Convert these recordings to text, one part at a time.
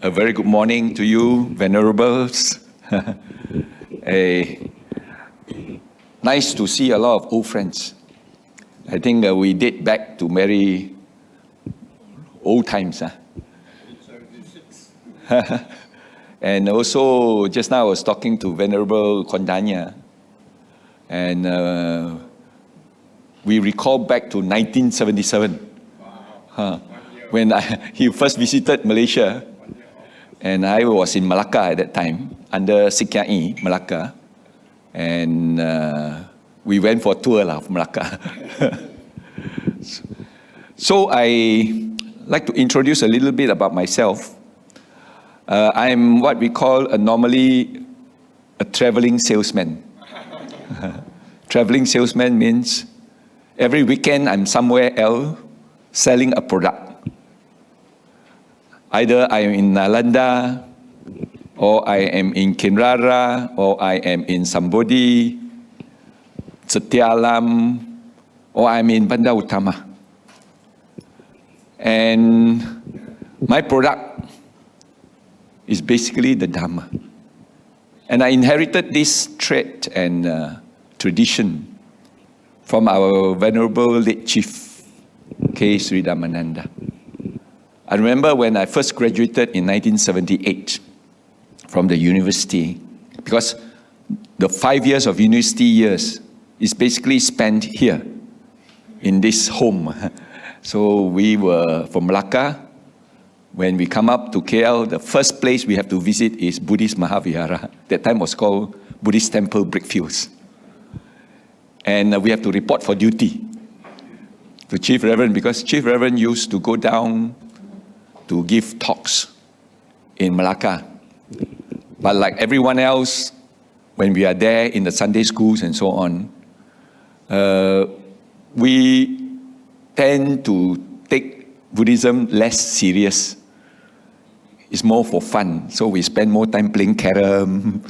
A very good morning to you, Venerables. Nice to see a lot of old friends. I think we date back to very old times. And also, just now I was talking to Venerable Kondanya, and we recall back to 1977, when he first visited Malaysia, and I was in Malacca at that time, under Sikyai, Malacca, and we went for a tour of Malacca. So I like to introduce a little bit about myself. I'm what we call normally a traveling salesman. Traveling salesman means every weekend I'm somewhere else selling a product. Either I am in Nalanda, or I am in Kinrara, or I am in Sambodi, Setialam, or I'm in Bandar Utama. And my product is basically the Dhamma. And I inherited this trait and tradition from our Venerable late Chief, K. Sri Dhammananda. I remember when I first graduated in 1978 from the university, because the 5 years of university years is basically spent here in this home. So we were from Malacca. When we come up to KL, the first place we have to visit is Buddhist Maha Vihara. That time was called Buddhist Temple Brickfields. And we have to report for duty to Chief Reverend, because Chief Reverend used to go down to give talks in Malacca. But like everyone else, when we are there in the Sunday schools and so on, we tend to take Buddhism less serious. It's more for fun. So we spend more time playing carom,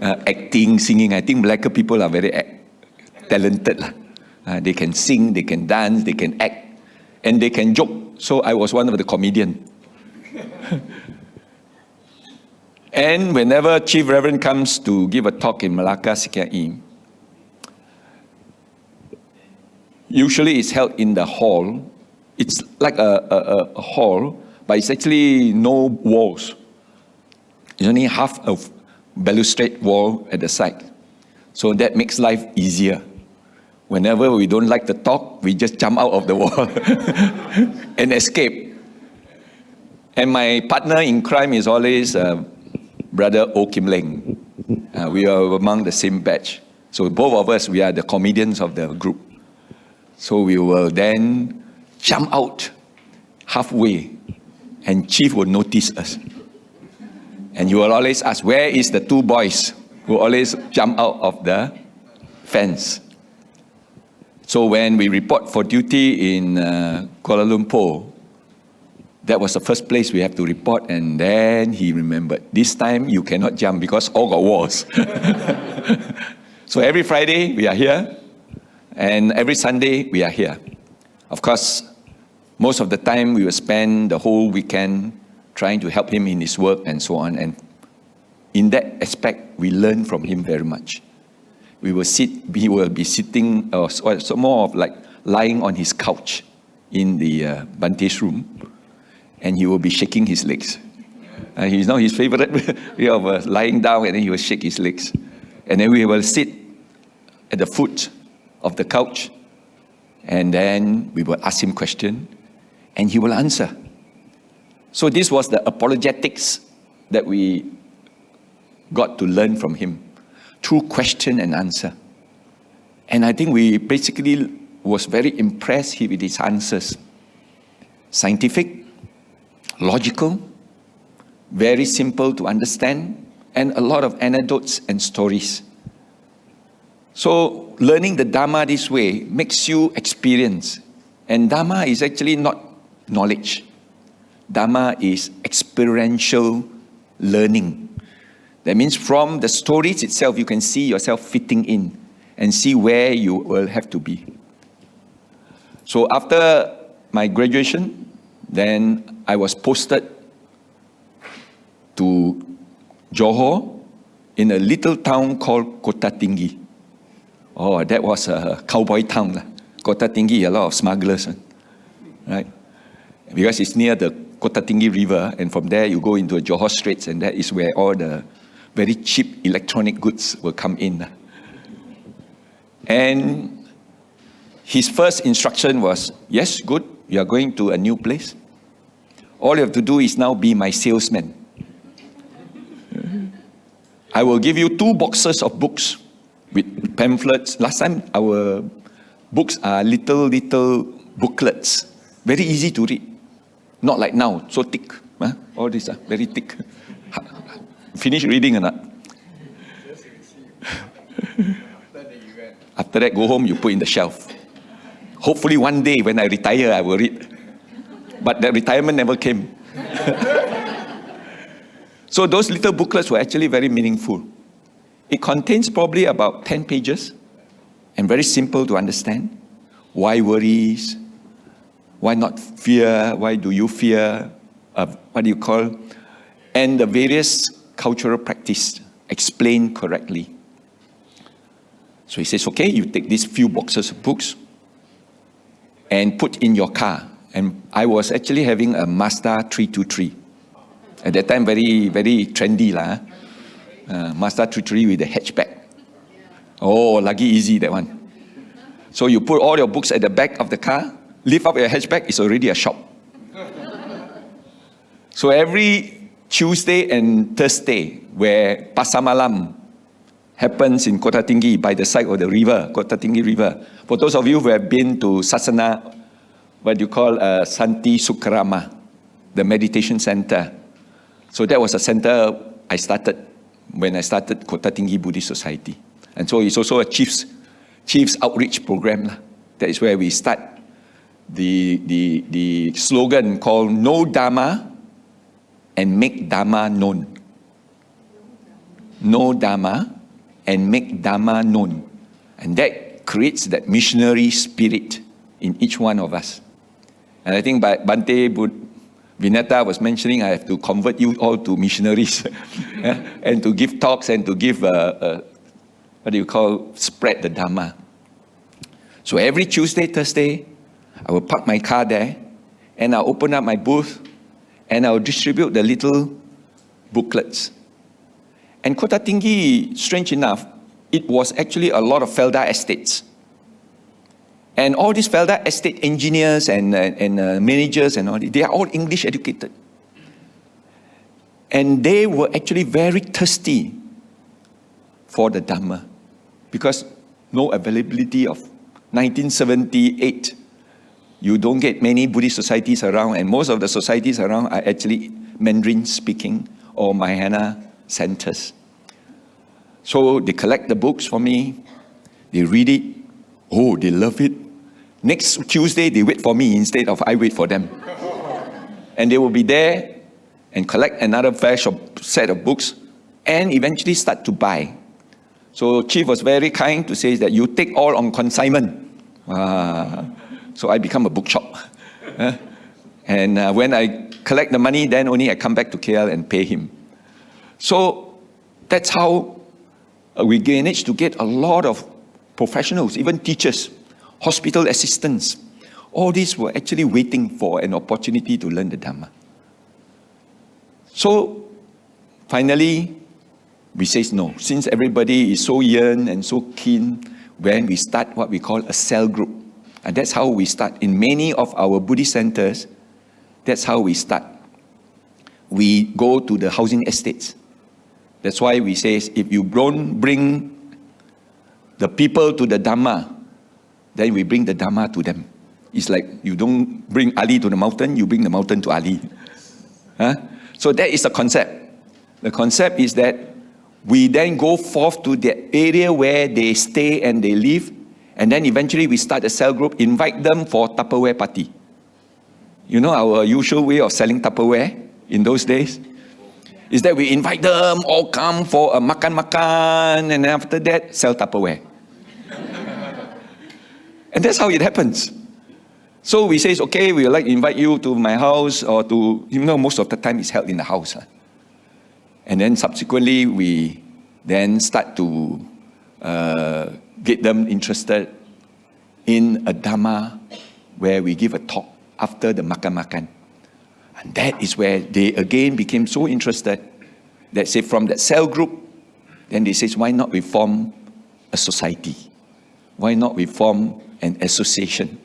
acting, singing. I think Malacca people are very talented. They can sing, they can dance, they can act, and they can joke. So I was one of the comedians. And whenever Chief Reverend comes to give a talk in Malacca, Sikyai, usually it's held in the hall. It's like a hall, but it's actually no walls. It's only half of balustrade wall at the side. So that makes life easier. Whenever we don't like the talk, we just jump out of the wall and escape. And my partner in crime is always Brother O Kim Leng. We are among the same batch. So both of us, we are the comedians of the group. So we will then jump out halfway, and Chief will notice us. And you will always ask, where is the two boys who always jump out of the fence? So when we report for duty in Kuala Lumpur, that was the first place we have to report, and then he remembered, this time you cannot jump because all got walls. So every Friday we are here, and every Sunday we are here. Of course, most of the time we will spend the whole weekend trying to help him in his work and so on. And in that aspect, we learn from him very much. He will be sitting, so more of like lying on his couch in the Bante's room, and he will be shaking his legs. He's now his favorite way of lying down, and then he will shake his legs. And then we will sit at the foot of the couch, and then we will ask him question, and he will answer. So this was the apologetics that we got to learn from him, through question and answer. And I think we basically was very impressed with his answers. Scientific, logical, very simple to understand, and a lot of anecdotes and stories. So learning the Dhamma this way makes you experience. And Dhamma is actually not knowledge. Dhamma is experiential learning. That means from the stories itself, you can see yourself fitting in and see where you will have to be. So after my graduation, then I was posted to Johor in a little town called Kota Tinggi. Oh, that was a cowboy town. Kota Tinggi, a lot of smugglers, right? Because it's near the Kota Tinggi River, and from there you go into the Johor Straits, and that is where all the very cheap electronic goods will come in. And his first instruction was, yes, good, you are going to a new place. All you have to do is now be my salesman. I will give you 2 boxes of books with pamphlets. Last time our books are little booklets, very easy to read. Not like now, so thick. Huh? All these are very thick. Finish reading or not? After that, go home, you put in the shelf. Hopefully one day when I retire, I will read. But that retirement never came. So those little booklets were actually very meaningful. It contains probably about 10 pages and very simple to understand. Why worries? Why not fear? Why do you fear? What do you call? And the various cultural practice explained correctly. So he says, okay, you take these few boxes of books and put in your car. And I was actually having a Mazda 323. At that time, very, very trendy lah. Mazda 323 with a hatchback. Oh, lucky easy, that one. So you put all your books at the back of the car, lift up your hatchback, it's already a shop. So every Tuesday and Thursday, where Pasar Malam happens in Kota Tinggi by the side of the river, Kota Tinggi River. For those of you who have been to Sasana, what you call Santi Sukarama, the meditation center. So that was a center I started when I started Kota Tinggi Buddhist Society. And so it's also a Chief's outreach program. That is where we start the slogan called "Know Dharma and Make Dharma Known." Know Dharma and make Dharma known. And that creates that missionary spirit in each one of us. And I think Bante Vineta was mentioning, I have to convert you all to missionaries and to give talks and to give, spread the Dharma. So every Tuesday, Thursday, I will park my car there and I'll open up my booth and I'll distribute the little booklets. And Kota Tinggi, strange enough, it was actually a lot of Felda estates. And all these Felda estate engineers and managers and all, they are all English educated. And they were actually very thirsty for the Dhamma because no availability of 1978. You don't get many Buddhist societies around, and most of the societies around are actually Mandarin speaking or Mahayana centers. So they collect the books for me, they read it, oh, they love it. Next Tuesday, they wait for me instead of I wait for them. And they will be there and collect another fresh set of books and eventually start to buy. So Chief was very kind to say that you take all on consignment. So I become a bookshop. And when I collect the money, then only I come back to KL and pay him. So that's how we managed to get a lot of professionals, even teachers, hospital assistants. All these were actually waiting for an opportunity to learn the Dhamma. So finally, we say no. Since everybody is so yearn and so keen, when we start what we call a cell group. And that's how we start. In many of our Buddhist centers, that's how we start. We go to the housing estates. That's why we say, if you don't bring the people to the Dhamma, then we bring the Dhamma to them. It's like you don't bring Ali to the mountain, you bring the mountain to Ali. So that is the concept. The concept is that we then go forth to the area where they stay and they live, and then eventually we start a cell group, invite them for Tupperware party. You know our usual way of selling Tupperware in those days? Is that we invite them, all come for a makan-makan, and after that, sell Tupperware. And that's how it happens. So we say, okay, we would like to invite you to my house, or to, most of the time it's held in the house. And then subsequently, we then start to get them interested in a Dhamma where we give a talk after the makan-makan. And that is where they again became so interested that say from that cell group, then they say, why not we form a society? Why not we form an association?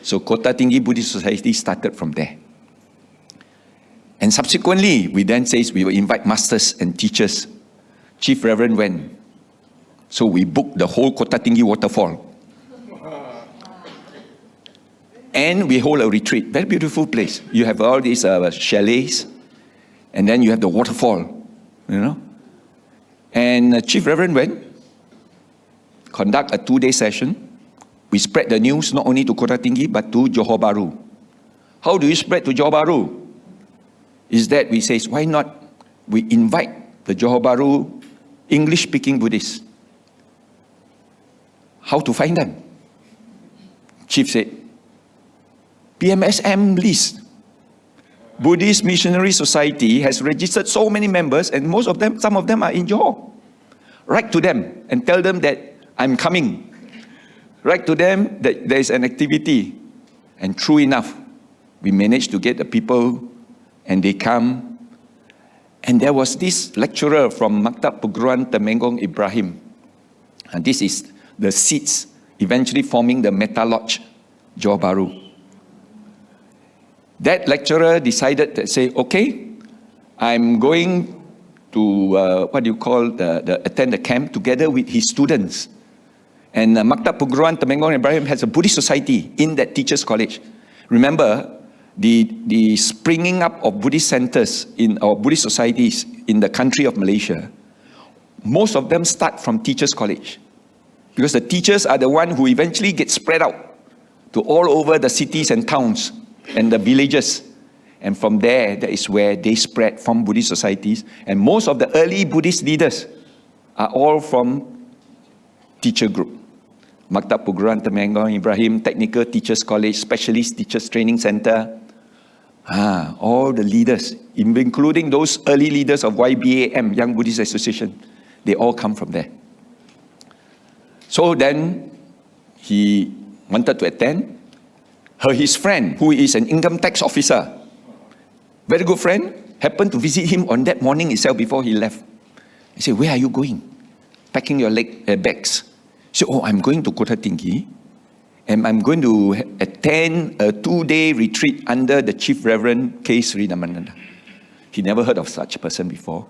So Kota Tinggi Buddhist Society started from there. And subsequently, we then says we will invite masters and teachers. Chief Reverend went. So we booked the whole Kota Tinggi waterfall. And we hold a retreat. Very beautiful place. You have all these chalets, and then you have the waterfall, And Chief Reverend went, conduct a 2-day session. We spread the news not only to Kota Tinggi, but to Johor Bahru. How do you spread to Johor Bahru? Is that we say, why not we invite the Johor Bahru English-speaking Buddhists? How to find them? Chief said, BMSM list. Buddhist Missionary Society has registered so many members, and some of them are in Johor. Write to them and tell them that I'm coming. Write to them that there is an activity. And true enough, we managed to get the people, and they come. And there was this lecturer from Maktab Perguruan Temenggung Ibrahim. And this is the seeds eventually forming the Metta Lodge, Johor Bahru. That lecturer decided to say, okay, I'm going to, attend the camp together with his students. And Maktab Perguruan Temenggung Ibrahim has a Buddhist society in that teachers' college. Remember, the springing up of Buddhist centers or Buddhist societies in the country of Malaysia, most of them start from teachers' college. Because the teachers are the one who eventually get spread out to all over the cities and towns and the villages. And from there, that is where they spread from Buddhist societies. And most of the early Buddhist leaders are all from teacher group. Maktab Perguruan Temenggung Ibrahim, Technical Teachers College, Specialist Teachers Training Center. All the leaders, including those early leaders of YBAM, Young Buddhist Association, they all come from there. So then, he wanted to attend. His friend, who is an income tax officer, very good friend, happened to visit him on that morning itself before he left. He said, where are you going? Packing your bags. He said, I'm going to Kota Tinggi, and I'm going to attend a 2-day retreat under the Chief Reverend K. Sri Namananda. He never heard of such a person before.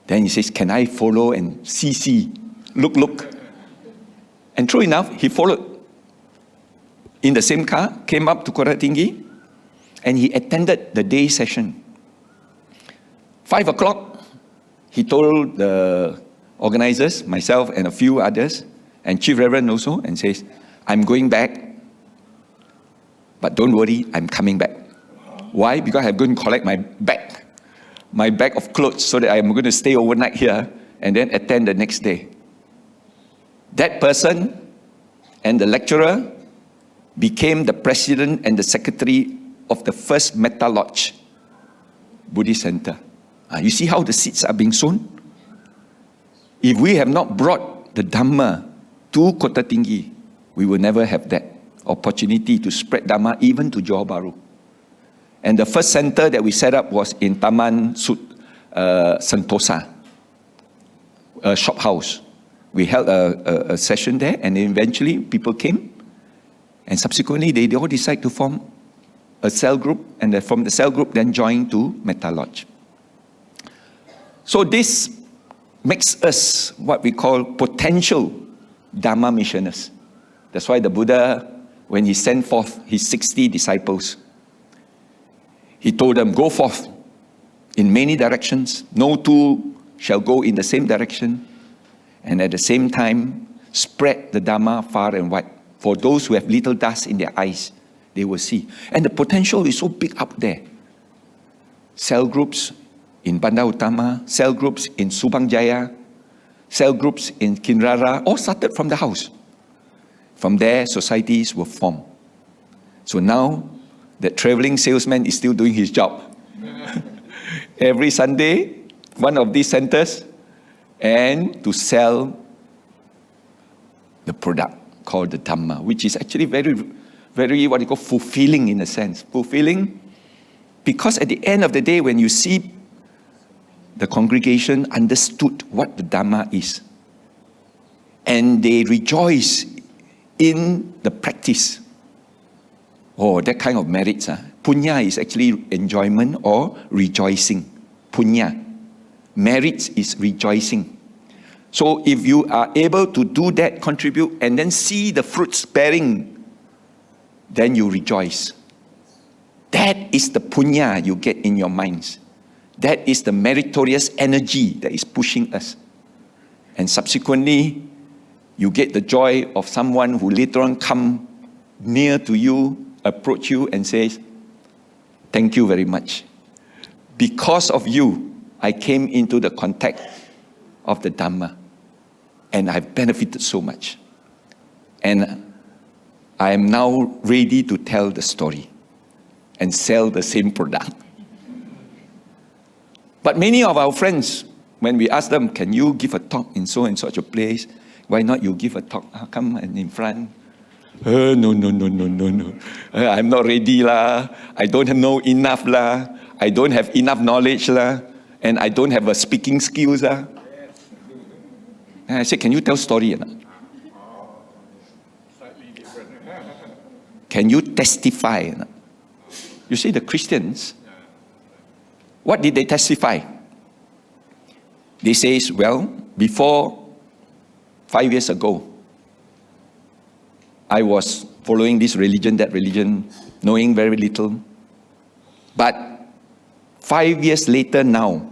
Then he says, can I follow and see? Look. And true enough, he followed. In the same car, came up to Kota Tinggi, and he attended the day session. 5 o'clock, he told the organizers, myself and a few others, and Chief Reverend also, and says, I'm going back, but don't worry, I'm coming back. Why? Because I'm going to collect my bag of clothes, so that I'm going to stay overnight here, and then attend the next day. That person and the lecturer became the president and the secretary of the first Metta Lodge Buddhist Center. You see how the seeds are being sown? If we have not brought the Dhamma to Kota Tinggi, we will never have that opportunity to spread Dhamma even to Johor Bahru. And the first center that we set up was in Taman Sentosa, a shop house. We held a session there, and eventually people came. And subsequently, they all decided to form a cell group, and from the cell group then joined to Metta Lodge. So this makes us what we call potential Dhamma missioners. That's why the Buddha, when he sent forth his 60 disciples, he told them, go forth in many directions. No two shall go in the same direction. And at the same time, spread the Dhamma far and wide. For those who have little dust in their eyes, they will see. And the potential is so big up there. Cell groups in Bandar Utama, cell groups in Subang Jaya, cell groups in Kinrara, all started from the house. From there, societies were formed. So now, the traveling salesman is still doing his job. Every Sunday, one of these centers and to sell the product called the Dhamma, which is actually very, very, what you call, fulfilling in a sense. Fulfilling because at the end of the day, when you see the congregation understood what the Dhamma is, and they rejoice in the practice, oh, that kind of merits. Punya is actually enjoyment or rejoicing. Punya. Merits is rejoicing. So if you are able to do that, contribute, and then see the fruits bearing, then you rejoice. That is the punya you get in your minds. That is the meritorious energy that is pushing us. And subsequently, you get the joy of someone who later on come near to you, approach you and says, thank you very much. Because of you, I came into the contact of the Dhamma. And I've benefited so much. And I am now ready to tell the story and sell the same product. But many of our friends, when we ask them, can you give a talk in so and such a place? Why not you give a talk? Come and in front. No. I'm not ready lah. I don't know enough lah. I don't have enough knowledge lah. And I don't have a speaking skills lah. And I said, can you tell story or not? Slightly different. Can you testify or not? You see, the Christians, what did they testify? They say, well, before 5 years ago, I was following this religion, that religion, knowing very little. But 5 years later now,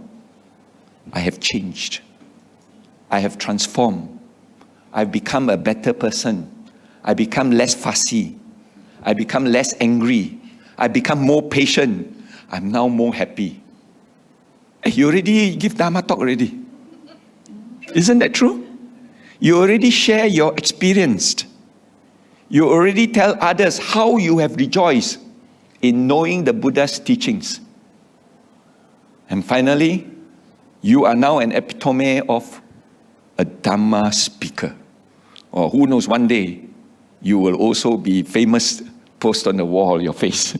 I have changed. I have transformed. I've become a better person. I become less fussy. I become less angry. I become more patient. I'm now more happy. Hey, you already give Dhamma talk already. Isn't that true? You already share your experience. You already tell others how you have rejoiced in knowing the Buddha's teachings. And finally, you are now an epitome of a Dhamma speaker. Or who knows, one day, you will also be famous, post on the wall, your face.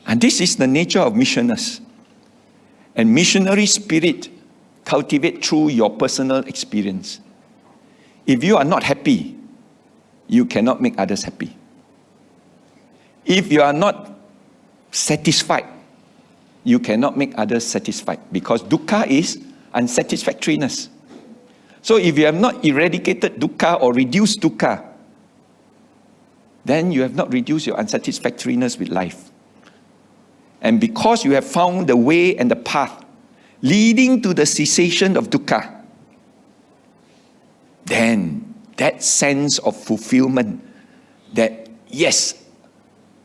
And this is the nature of missioners. And missionary spirit cultivate through your personal experience. If you are not happy, you cannot make others happy. If you are not satisfied, you cannot make others satisfied, because dukkha is unsatisfactoriness. So if you have not eradicated dukkha or reduced dukkha, then you have not reduced your unsatisfactoriness with life. And because you have found the way and the path leading to the cessation of dukkha, then that sense of fulfillment that, yes,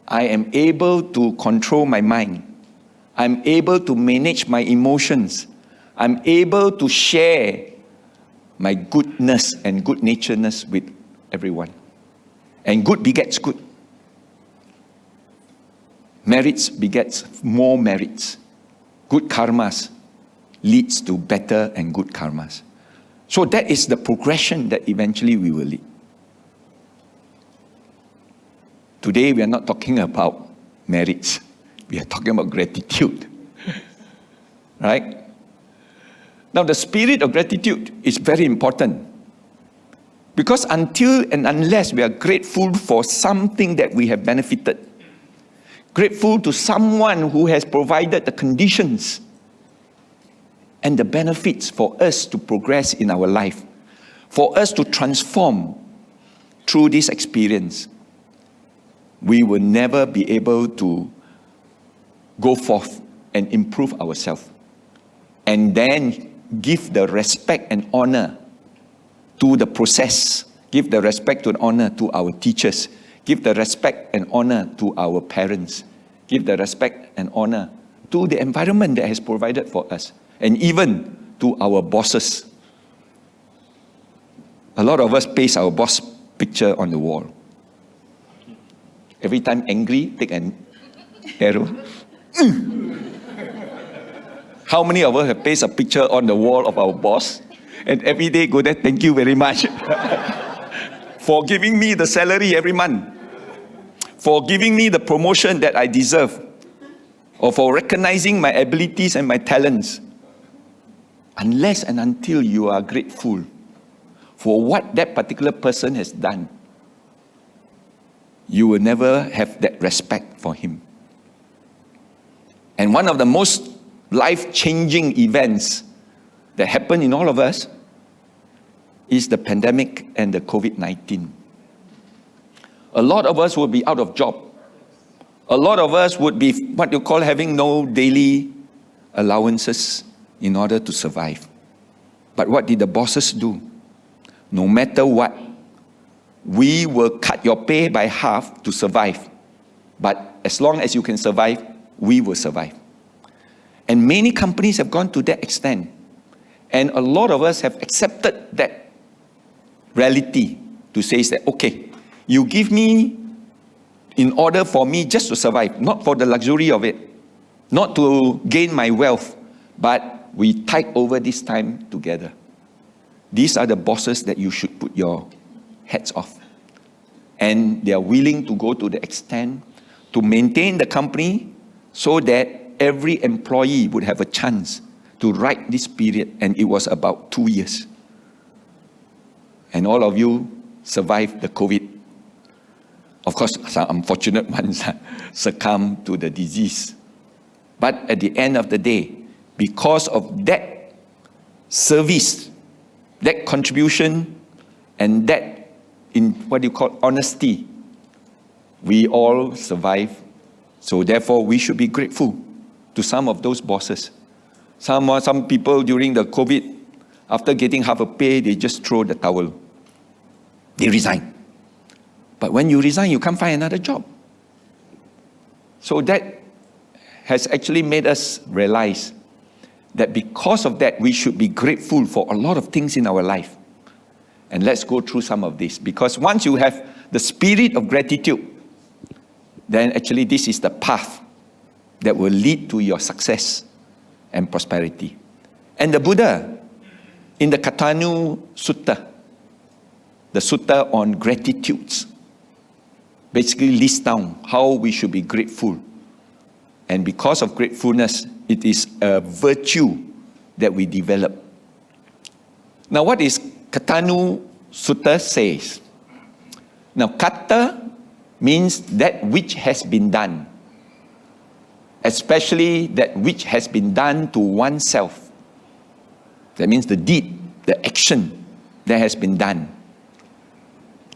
I am able to control my mind, I'm able to manage my emotions, I'm able to share my goodness and good-naturedness with everyone. And good begets good. Merits begets more merits. Good karmas leads to better and good karmas. So that is the progression that eventually we will lead. Today we are not talking about merits. We are talking about gratitude. Right? Now the spirit of gratitude is very important. Because until and unless we are grateful for something that we have benefited, grateful to someone who has provided the conditions and the benefits for us to progress in our life, for us to transform through this experience, we will never be able to go forth and improve ourselves. And then give the respect and honor to the process, give the respect and honor to our teachers, give the respect and honor to our parents, give the respect and honor to the environment that has provided for us, and even to our bosses. A lot of us paste our boss picture on the wall. Every time angry, take an arrow. How many of us have pasted a picture on the wall of our boss? And every day go there, thank you very much for giving me the salary every month, for giving me the promotion that I deserve, or for recognizing my abilities and my talents. Unless and until you are grateful for what that particular person has done, you will never have that respect for him. And one of the most life-changing events that happened in all of us is the pandemic and the COVID-19. A lot of us would be out of job. A lot of us would be what you call having no daily allowances in order to survive. But what did the bosses do? No matter what, we will cut your pay by half to survive. But as long as you can survive, we will survive. And many companies have gone to that extent. And a lot of us have accepted that reality to say that, okay, you give me in order for me just to survive, not for the luxury of it, not to gain my wealth, but we tide over this time together. These are the bosses that you should put your hats off. And they are willing to go to the extent to maintain the company so that every employee would have a chance to ride this period. And it was about 2 years. And all of you survived the COVID. Of course, some unfortunate ones succumbed to the disease. But at the end of the day, because of that service, that contribution, and that, in what you call honesty, we all survive. So therefore, we should be grateful to some of those bosses. Some people during the COVID, after getting half a pay, they just throw the towel. They resign. But when you resign, you can't find another job. So that has actually made us realize that because of that, we should be grateful for a lot of things in our life. And let's go through some of this. Because once you have the spirit of gratitude, then actually this is the path that will lead to your success and prosperity. And the Buddha, in the Katanu Sutta, the Sutta on gratitudes, basically lists down how we should be grateful. And because of gratefulness, it is a virtue that we develop. Now, what is Katanu Sutta says? Now, kata means that which has been done, especially that which has been done to oneself. That means the deed, the action that has been done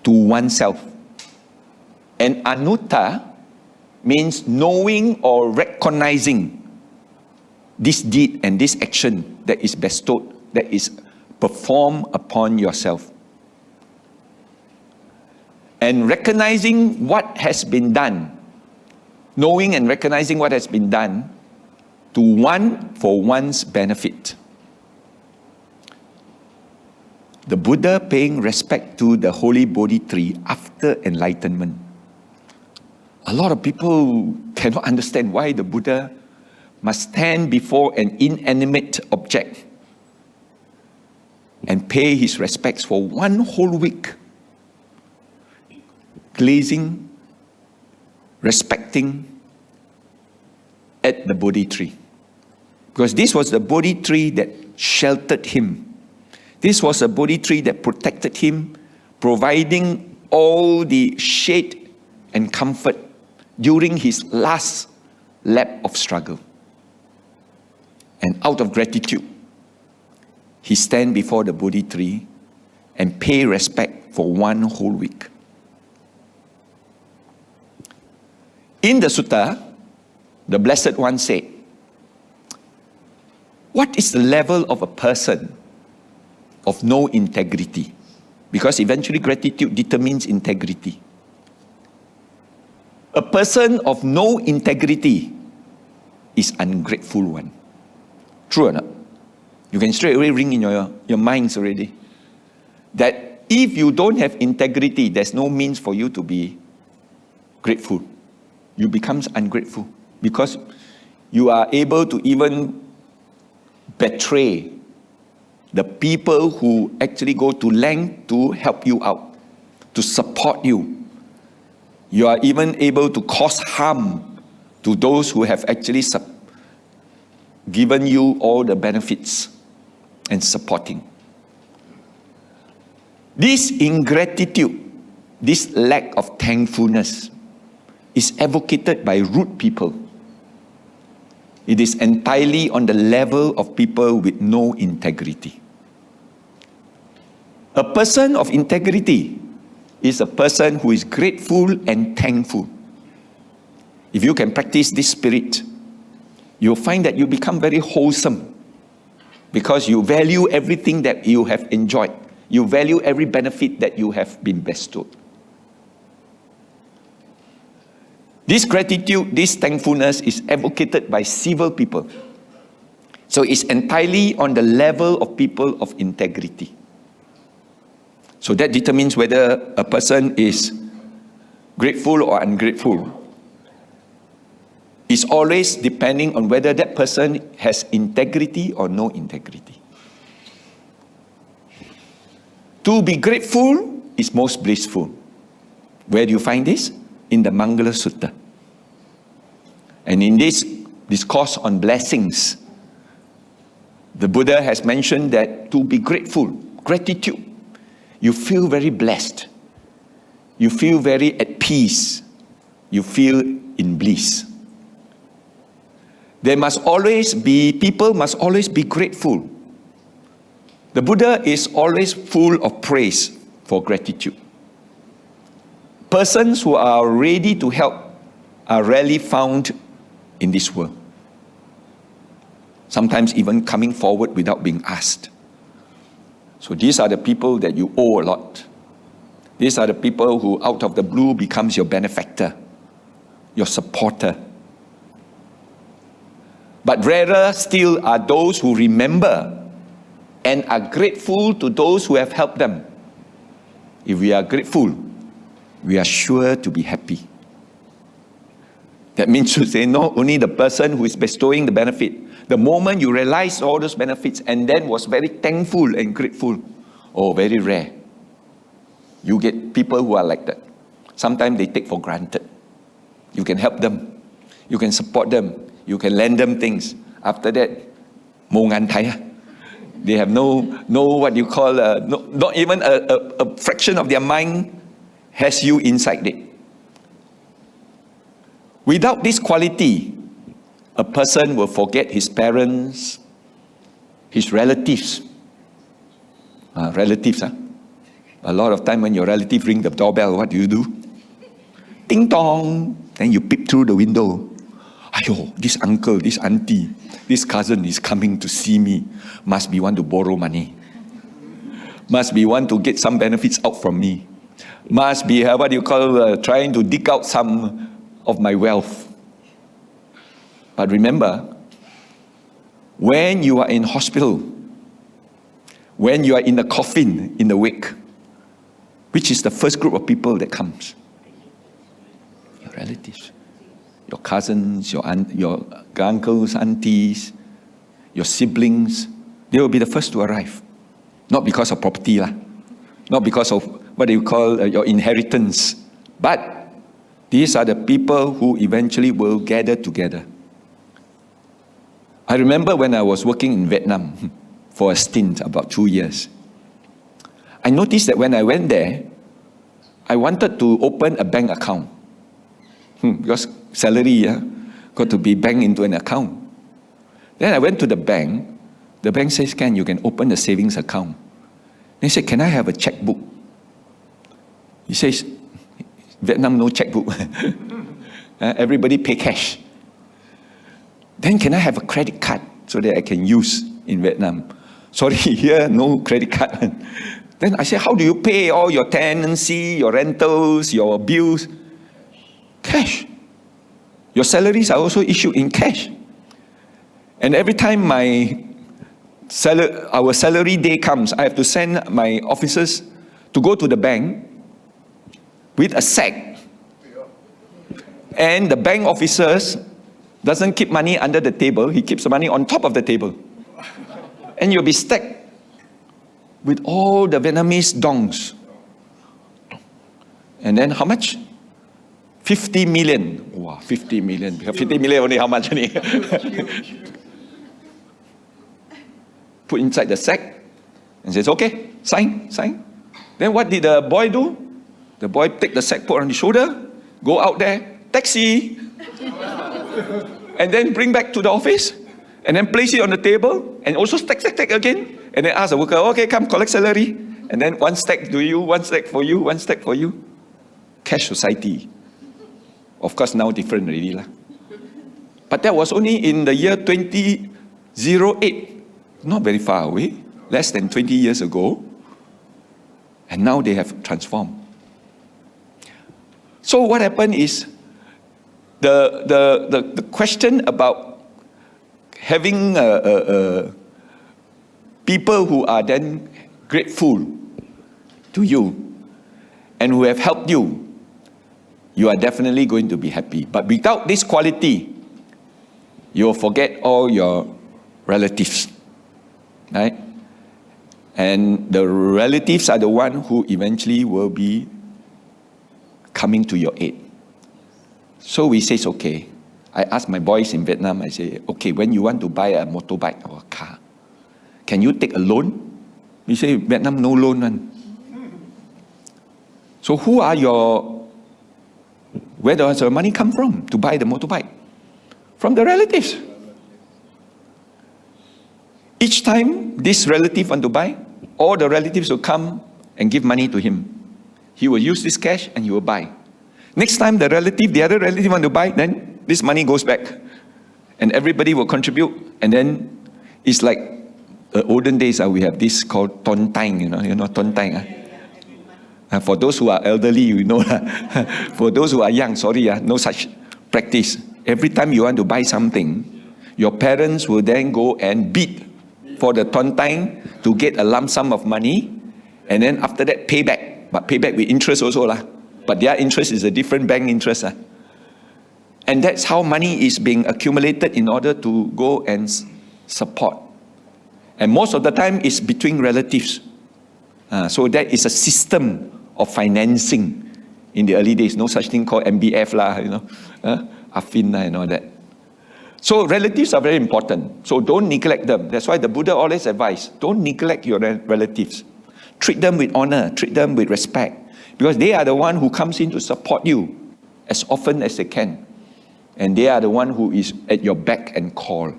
to oneself. And anutta means knowing or recognizing this deed and this action that is bestowed, that is performed upon yourself. And recognizing what has been done, knowing and recognizing what has been done to one for one's benefit. The Buddha paying respect to the holy Bodhi tree after enlightenment. A lot of people cannot understand why the Buddha must stand before an inanimate object and pay his respects for 1 whole week, gazing, respecting at the Bodhi tree. Because this was the Bodhi tree that sheltered him. This was a Bodhi tree that protected him, providing all the shade and comfort during his last lap of struggle. And out of gratitude, he stand before the Bodhi tree and pay respect for 1 whole week. In the sutta, the Blessed One said, what is the level of a person of no integrity? Because eventually gratitude determines integrity. A person of no integrity is ungrateful one. True or not? You can straight away ring in your minds already. That if you don't have integrity, there's no means for you to be grateful. You become ungrateful because you are able to even betray the people who actually go to length to help you out, to support you. You are even able to cause harm to those who have actually given you all the benefits and supporting. This ingratitude, this lack of thankfulness is advocated by rude people. It is entirely on the level of people with no integrity. A person of integrity is a person who is grateful and thankful. If you can practice this spirit, you'll find that you become very wholesome because you value everything that you have enjoyed. You value every benefit that you have been bestowed. This gratitude, this thankfulness is advocated by civil people. So it's entirely on the level of people of integrity. So that determines whether a person is grateful or ungrateful. It's always depending on whether that person has integrity or no integrity. To be grateful is most blissful. Where do you find this? In the Mangala Sutta. And in this discourse on blessings, the Buddha has mentioned that to be grateful, gratitude, you feel very blessed. You feel very at peace. You feel in bliss. People must always be grateful. The Buddha is always full of praise for gratitude. Persons who are ready to help are rarely found in this world. Sometimes even coming forward without being asked. So these are the people that you owe a lot. These are the people who out of the blue becomes your benefactor, your supporter. But rarer still are those who remember and are grateful to those who have helped them. If we are grateful, we are sure to be happy. That means to say not only the person who is bestowing the benefit, the moment you realize all those benefits and then was very thankful and grateful, very rare. You get people who are like that. Sometimes they take for granted. You can help them. You can support them. You can lend them things. After that, mo ngan thai. They have no what you call, not even a fraction of their mind has you inside it. Without this quality, a person will forget his parents, his relatives. Relatives. A lot of time when your relative ring the doorbell, what do? Ding dong. Then you peep through the window. Ayo, this uncle, this auntie, this cousin is coming to see me. Must be want to borrow money. Must be want to get some benefits out from me. Must be, trying to dig out some of my wealth. But remember, when you are in hospital, when you are in the coffin, in the wake, which is the first group of people that comes? Your relatives, your cousins, your uncles, aunties, your siblings. They will be the first to arrive. Not because of property, not because of your inheritance, but these are the people who eventually will gather together. I remember when I was working in Vietnam for a stint, about 2 years. I noticed that when I went there, I wanted to open a bank account. Because salary got to be banked into an account. Then I went to the bank says, you can open a savings account. They said, can I have a checkbook? He says, Vietnam no checkbook. Everybody pay cash. Then can I have a credit card so that I can use in Vietnam? Sorry, here no credit card. Then I said, how do you pay all your tenancy, your rentals, your bills? Cash. Your salaries are also issued in cash. And every time our salary day comes, I have to send my officers to go to the bank with a sack. And the bank officers doesn't keep money under the table, he keeps the money on top of the table. And you'll be stacked with all the Vietnamese dongs. And then how much? 50 million. Wow, 50 million. 50 million only how much? Put inside the sack and says, okay, sign. Then what did the boy do? The boy take the sack, put on his shoulder, go out there, taxi. And then bring back to the office. And then place it on the table. And also stack again. And then ask the worker, okay, come collect salary. And then one stack to you, one stack for you, one stack for you. Cash society. Of course, now different already lah. But that was only in the year 2008. Not very far away. Less than 20 years ago. And now they have transformed. So what happened is, the question about having people who are then grateful to you and who have helped you, you are definitely going to be happy. But without this quality, you will forget all your relatives, right? And the relatives are the one who eventually will be coming to your aid. So we say, okay. I ask my boys in Vietnam, I say, okay, when you want to buy a motorbike or a car, can you take a loan? We say, Vietnam, no loan one. So where does your money come from to buy the motorbike? From the relatives. Each time this relative want to buy, all the relatives will come and give money to him. He will use this cash and he will buy. Next time the other relative want to buy, then this money goes back. And everybody will contribute. And then it's like the olden days, we have this called ton tang, you know ton tang. For those who are elderly, you know. For those who are young, sorry, no such practice. Every time you want to buy something, your parents will then go and bid for the ton tang to get a lump sum of money. And then after that, pay back. But pay back with interest also lah. But their interest is a different bank interest. And that's how money is being accumulated in order to go and support. And most of the time it's between relatives. So that is a system of financing in the early days. No such thing called MBF lah, Afin and all that. So relatives are very important. So don't neglect them. That's why the Buddha always advised, don't neglect your relatives. Treat them with honor, treat them with respect. Because they are the one who comes in to support you as often as they can. And they are the one who is at your beck and call.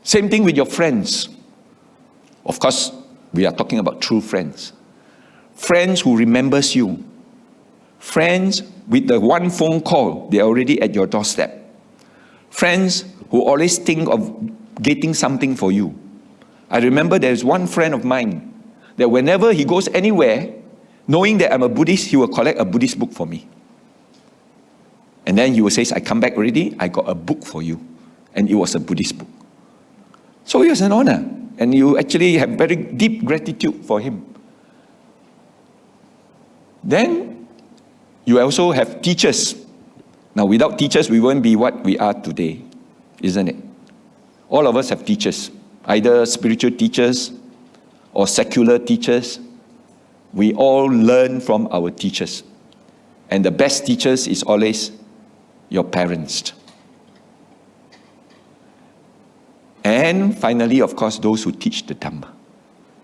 Same thing with your friends. Of course, we are talking about true friends. Friends who remembers you. Friends with the one phone call, they are already at your doorstep. Friends who always think of getting something for you. I remember there's one friend of mine that whenever he goes anywhere, knowing that I'm a Buddhist, he will collect a Buddhist book for me. And then he will say, I come back already, I got a book for you. And it was a Buddhist book. So it was an honor. And you actually have very deep gratitude for him. Then you also have teachers. Now without teachers, we won't be what we are today, isn't it? All of us have teachers, either spiritual teachers or secular teachers. We all learn from our teachers. And the best teachers is always your parents. And finally, of course, those who teach the Dhamma.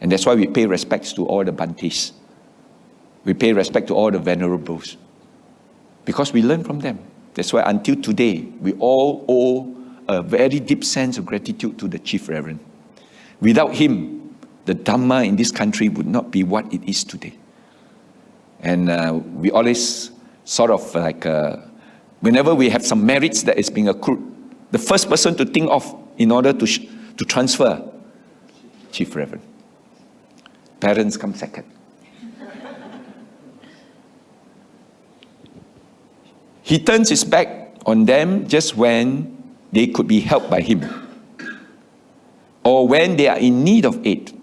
And that's why we pay respects to all the Bhantes. We pay respect to all the venerables. Because we learn from them. That's why until today, we all owe a very deep sense of gratitude to the Chief Reverend. Without him, the Dhamma in this country would not be what it is today. And we always sort of like, whenever we have some merits that is being accrued, the first person to think of in order to transfer, Chief Reverend. Parents come second. He turns his back on them just when they could be helped by him, or when they are in need of aid.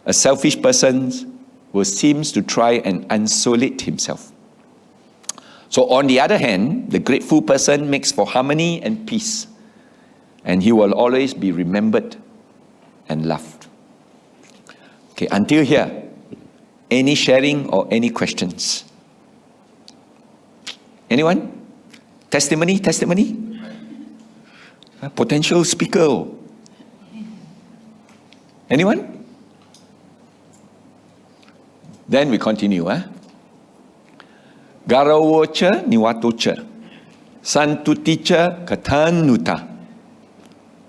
A selfish person who seems to try and isolate himself. So on the other hand, the grateful person makes for harmony and peace, and he will always be remembered and loved. Okay, until here, any sharing or any questions? Anyone? Testimony? Potential speaker. Anyone? Then we continue. Garawocha niwatocha, santuticha katanuta,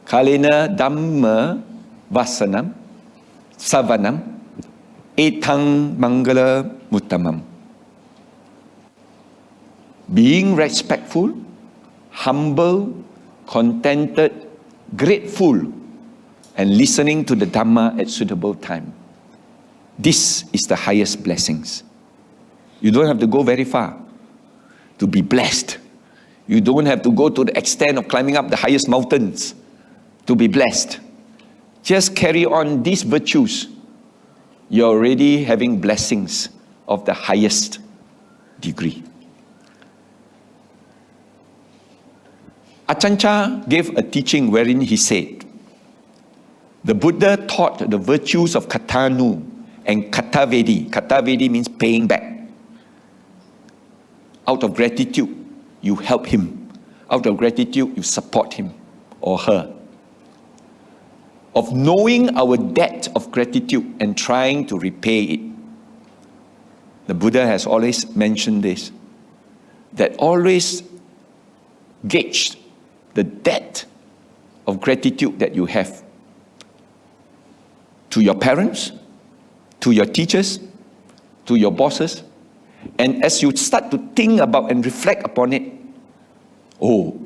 kalena dhamma vasanam, savanam, etang mangala muttamam. Being respectful, humble, contented, grateful, and listening to the Dhamma at suitable time. This is the highest blessings. You don't have to go very far to be blessed. You don't have to go to the extent of climbing up the highest mountains to be blessed. Just carry on these virtues. You're already having blessings of the highest degree. Ajahn Chah gave a teaching wherein he said, the Buddha taught the virtues of Katanu and Katavedi. Katavedi means paying back. Out of gratitude, you help him. Out of gratitude, you support him or her. Of knowing our debt of gratitude and trying to repay it. The Buddha has always mentioned this, that always gauge the debt of gratitude that you have to your parents, to your teachers, to your bosses. And as you start to think about and reflect upon it,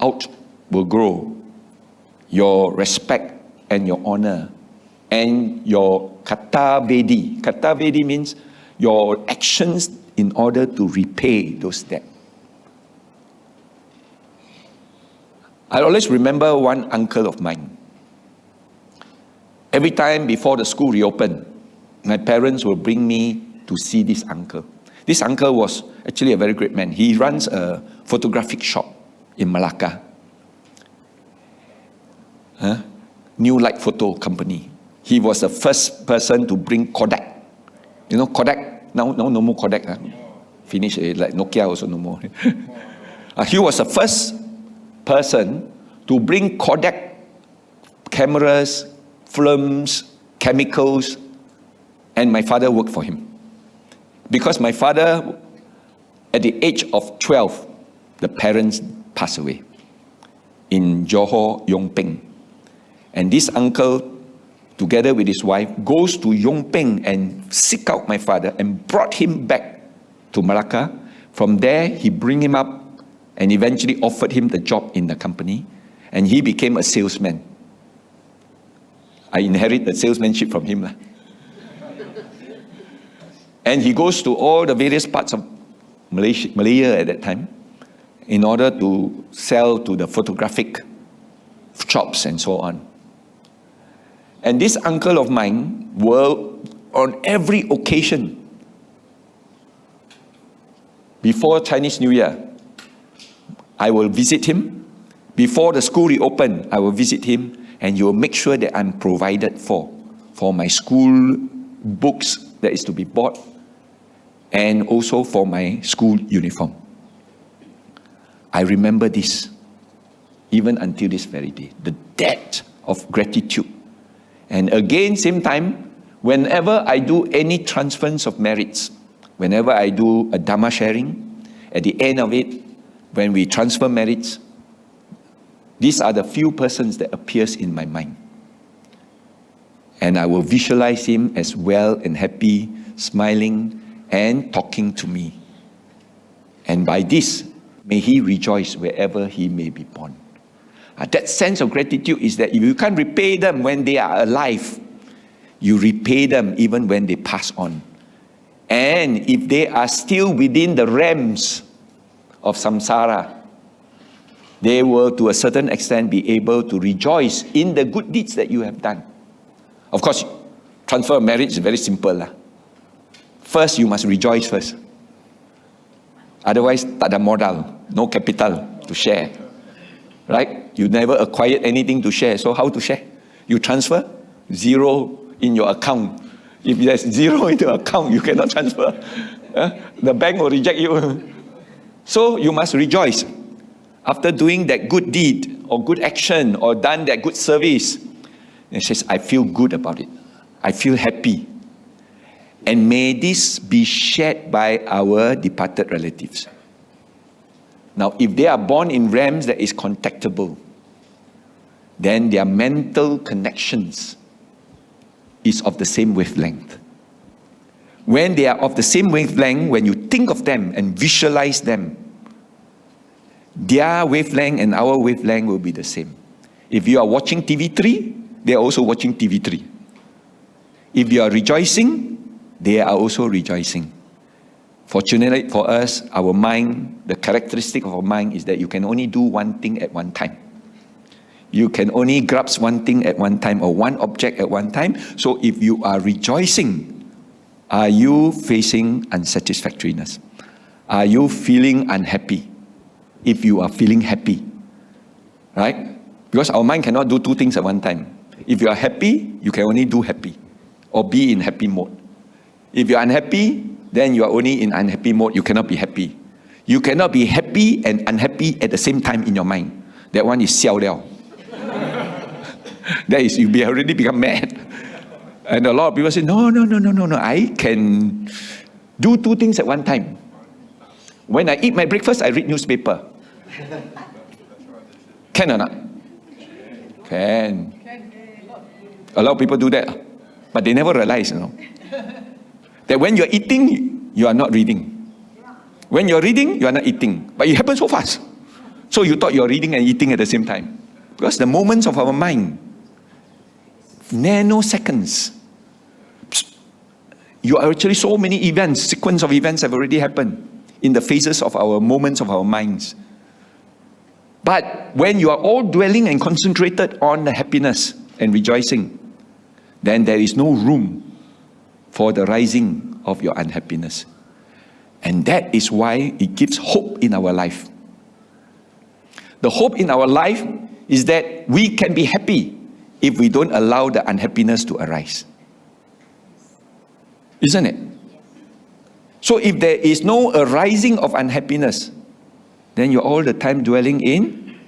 out will grow your respect and your honor and your katavedi. Katavedi means your actions in order to repay those debts. I always remember one uncle of mine. Every time before the school reopened, my parents will bring me to see this uncle. This uncle was actually a very great man. He runs a photographic shop in Malacca. New Light Photo Company. He was the first person to bring Kodak. You know Kodak? Now no more Kodak. Finish like Nokia also no more. He was the first person to bring Kodak cameras, films, chemicals, and my father worked for him. Because my father, at the age of 12, the parents passed away in Johor, Yong Peng. And this uncle, together with his wife, goes to Yong Peng and seek out my father and brought him back to Malacca. From there, he bring him up and eventually offered him the job in the company. And he became a salesman. I inherit the salesmanship from him. And he goes to all the various parts of Malaya at that time in order to sell to the photographic shops and so on. And this uncle of mine will, on every occasion, before Chinese New Year, I will visit him. Before the school reopened, I will visit him, and he will make sure that I'm provided for my school books that is to be bought, and also for my school uniform. I remember this, even until this very day, the debt of gratitude. And again, same time, whenever I do any transference of merits, whenever I do a Dhamma sharing, at the end of it, when we transfer merits, these are the few persons that appears in my mind. And I will visualize him as well and happy, smiling and talking to me. And by this, may he rejoice wherever he may be born. That sense of gratitude is that if you can't repay them when they are alive, you repay them even when they pass on. And if they are still within the realms of samsara, they will to a certain extent be able to rejoice in the good deeds that you have done. Of course, transfer of marriage is very simple. First, you must rejoice first. Otherwise, tak ada modal, no capital to share. Right? You never acquired anything to share, so how to share? You transfer, zero in your account. If there's zero in the account, you cannot transfer. The bank will reject you. So you must rejoice. After doing that good deed or good action or done that good service, it says, I feel good about it. I feel happy. And may this be shared by our departed relatives. Now, if they are born in realms that is contactable, then their mental connections is of the same wavelength. When they are of the same wavelength, when you think of them and visualize them, their wavelength and our wavelength will be the same. If you are watching TV3, they are also watching TV3. If you are rejoicing, they are also rejoicing. Fortunately for us, our mind, the characteristic of our mind is that you can only do one thing at one time. You can only grasp one thing at one time or one object at one time. So if you are rejoicing, are you facing unsatisfactoriness? Are you feeling unhappy? If you are feeling happy, right? Because our mind cannot do two things at one time. If you are happy, you can only do happy or be in happy mode. If you are unhappy, then you are only in unhappy mode. You cannot be happy. You cannot be happy and unhappy at the same time in your mind. That one is xiao liao. That is, you already become mad. And a lot of people say, no, I can do two things at one time. When I eat my breakfast, I read newspaper. Can or not? Can. A lot of people do that. But they never realize, that when you're eating, you are not reading. When you're reading, you are not eating. But it happens so fast. So you thought you're reading and eating at the same time. Because the moments of our mind, nanoseconds, you are actually so many events, sequence of events have already happened in the phases of our moments of our minds. But when you are all dwelling and concentrated on the happiness and rejoicing, then there is no room for the rising of your unhappiness. And that is why it gives hope in our life. The hope in our life is that we can be happy if we don't allow the unhappiness to arise. Isn't it? So if there is no arising of unhappiness, then you're all the time dwelling in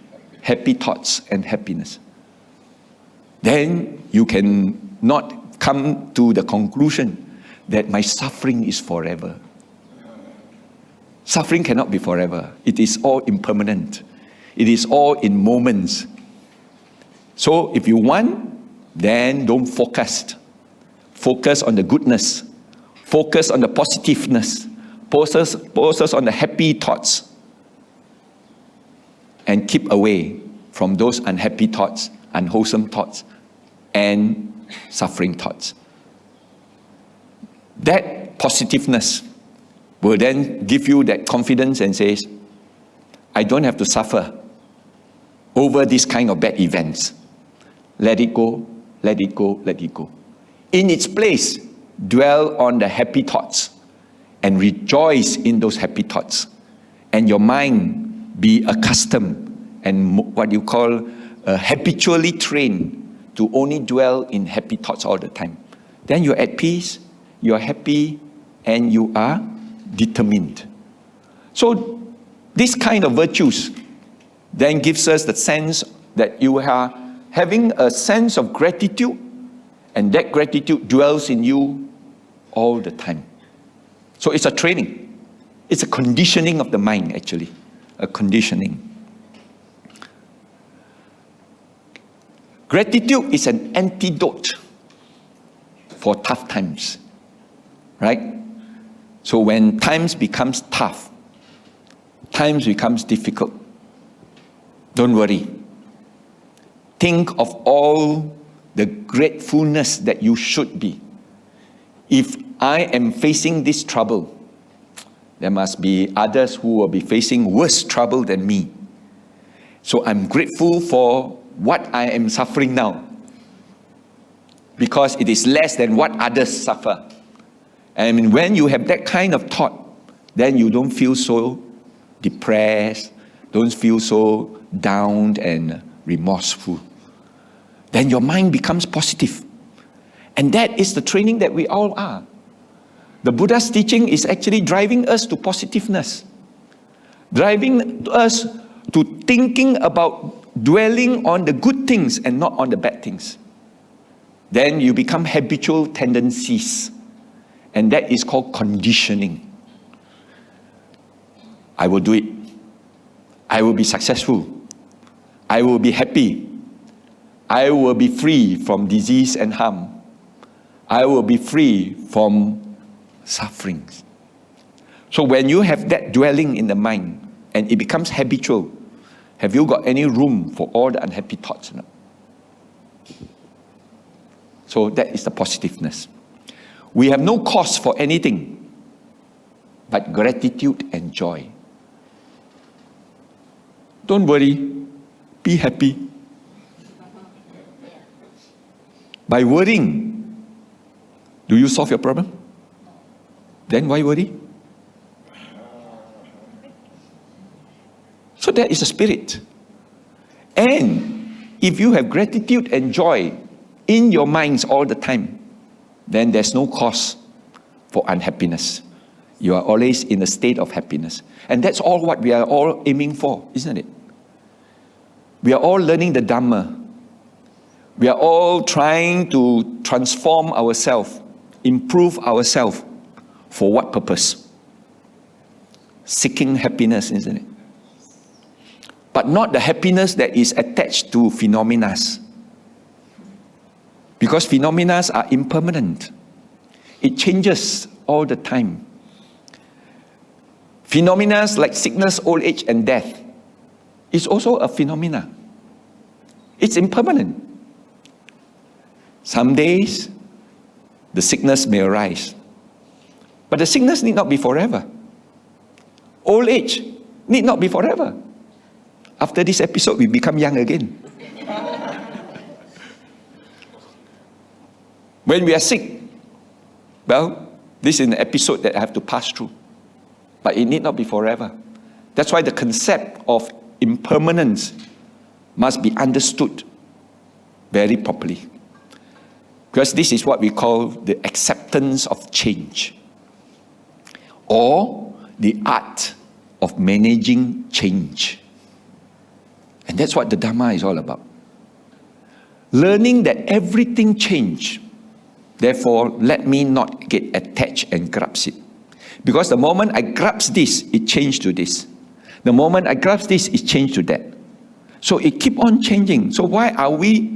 happy thoughts and happiness. Then you can not come to the conclusion that my suffering is forever. Suffering cannot be forever. It is all impermanent. It is all in moments. So if you want, then don't focus. Focus on the goodness. Focus on the positiveness. Focus on the happy thoughts. And keep away from those unhappy thoughts, unwholesome thoughts, and suffering thoughts. That positiveness will then give you that confidence and says, I don't have to suffer over this kind of bad events. Let it go, let it go, let it go. In its place, dwell on the happy thoughts and rejoice in those happy thoughts. And your mind be accustomed and what you call habitually trained to only dwell in happy thoughts all the time. Then you're at peace, you're happy, and you are determined. So this kind of virtues then gives us the sense that you are having a sense of gratitude, and that gratitude dwells in you all the time. So it's a training. It's a conditioning of the mind, actually. A conditioning. Gratitude is an antidote for tough times. Right? So when times becomes tough, times becomes difficult, don't worry. Think of all the gratefulness that you should be. If I am facing this trouble, there must be others who will be facing worse trouble than me. So I'm grateful for what I am suffering now, because it is less than what others suffer. And when you have that kind of thought, then you don't feel so depressed, don't feel so down and remorseful. Then your mind becomes positive. And that is the training that we all are. The Buddha's teaching is actually driving us to positiveness, driving us to thinking about dwelling on the good things and not on the bad things. Then you become habitual tendencies, and that is called conditioning. I will do it. I will be successful. I will be happy. I will be free from disease and harm. I will be free from sufferings. So when you have that dwelling in the mind and it becomes habitual, have you got any room for all the unhappy thoughts? No? So that is the positiveness. We have no cause for anything but gratitude and joy. Don't worry, be happy. By worrying, do you solve your problem? Then why worry? So that is a spirit. And if you have gratitude and joy in your minds all the time, then there's no cause for unhappiness. You are always in a state of happiness. And that's all what we are all aiming for, isn't it? We are all learning the Dhamma. We are all trying to transform ourselves, improve ourselves. For what purpose? Seeking happiness, isn't it? But not the happiness that is attached to phenomena. Because phenomena are impermanent. It changes all the time. Phenomena like sickness, old age, and death is also a phenomena. It's impermanent. Some days, the sickness may arise. But the sickness need not be forever. Old age need not be forever. After this episode, we become young again. When we are sick, well, this is an episode that I have to pass through. But it need not be forever. That's why the concept of impermanence must be understood very properly. Because this is what we call the acceptance of change, or the art of managing change. And that's what the Dhamma is all about. Learning that everything changes. Therefore, let me not get attached and grasp it. Because the moment I grasp this, it changed to this. The moment I grasp this, it changed to that. So it keep on changing. So why are we